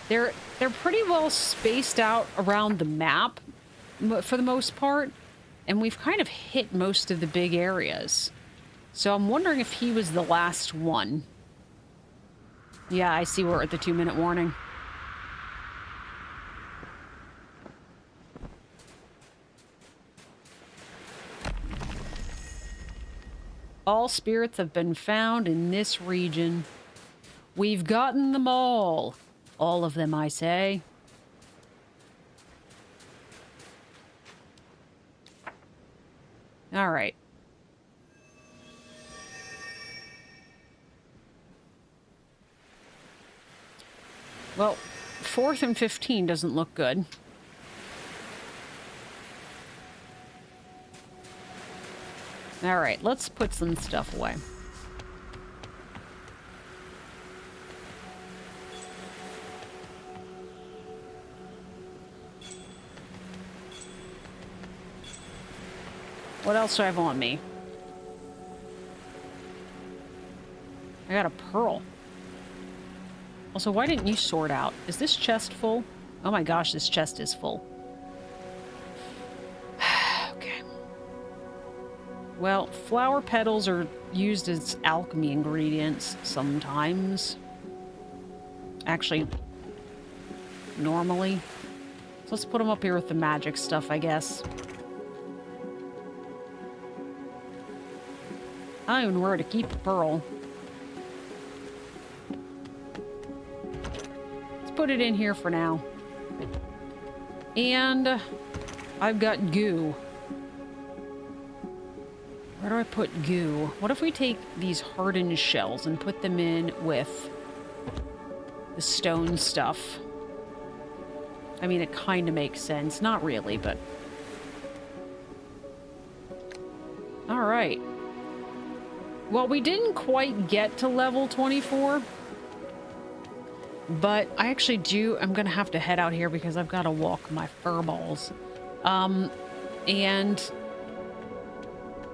They're pretty well spaced out around the map for the most part, and we've kind of hit most of the big areas. So I'm wondering if he was the last one. Yeah, I see we're at the 2-minute warning. All spirits have been found in this region. We've gotten them all. All of them, I say. All right. Well, 4th and 15 doesn't look good. All right, let's put some stuff away. What else do I have on me? I got a pearl. Also, why didn't you sort out? Is this chest full? Oh my gosh, this chest is full. Okay. Well, flower petals are used as alchemy ingredients sometimes. Actually, normally. So let's put them up here with the magic stuff, I guess. I don't even know where to keep a pearl. Put it in here for now. And I've got goo. Where do I put goo? What if we take these hardened shells and put them in with the stone stuff? I mean, it kind of makes sense. Not really, but... All right. Well, we didn't quite get to level 24. But I actually do... I'm going to have to head out here because I've got to walk my furballs. And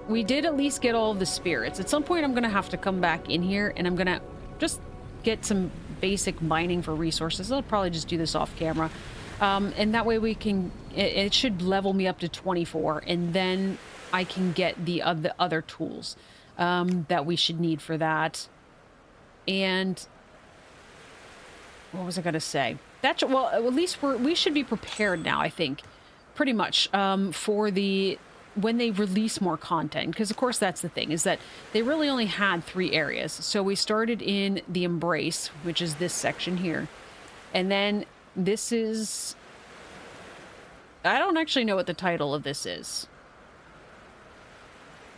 we did at least get all of the spirits. At some point, I'm going to have to come back in here and I'm going to just get some basic mining for resources. I'll probably just do this off camera. And that way we can... It should level me up to 24. And then I can get the other tools that we should need for that. And... what was I going to say? That's, well, at least we should be prepared now, I think. Pretty much, for when they release more content. Because, of course, that's the thing, is that they really only had 3 areas. So we started in the Embrace, which is this section here. And then this is... I don't actually know what the title of this is.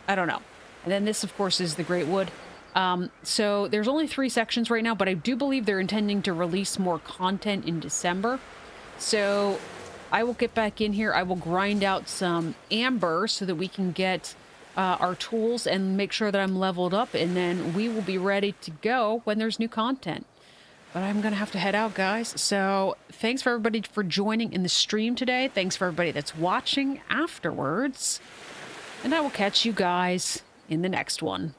I don't know. And then this, of course, is the Great Wood. So there's only 3 sections right now, but I do believe they're intending to release more content in December. So I will get back in here. I will grind out some amber so that we can get our tools and make sure that I'm leveled up, and then we will be ready to go when there's new content. But I'm going to have to head out, guys. So thanks for everybody for joining in the stream today. Thanks for everybody that's watching afterwards. And I will catch you guys in the next one.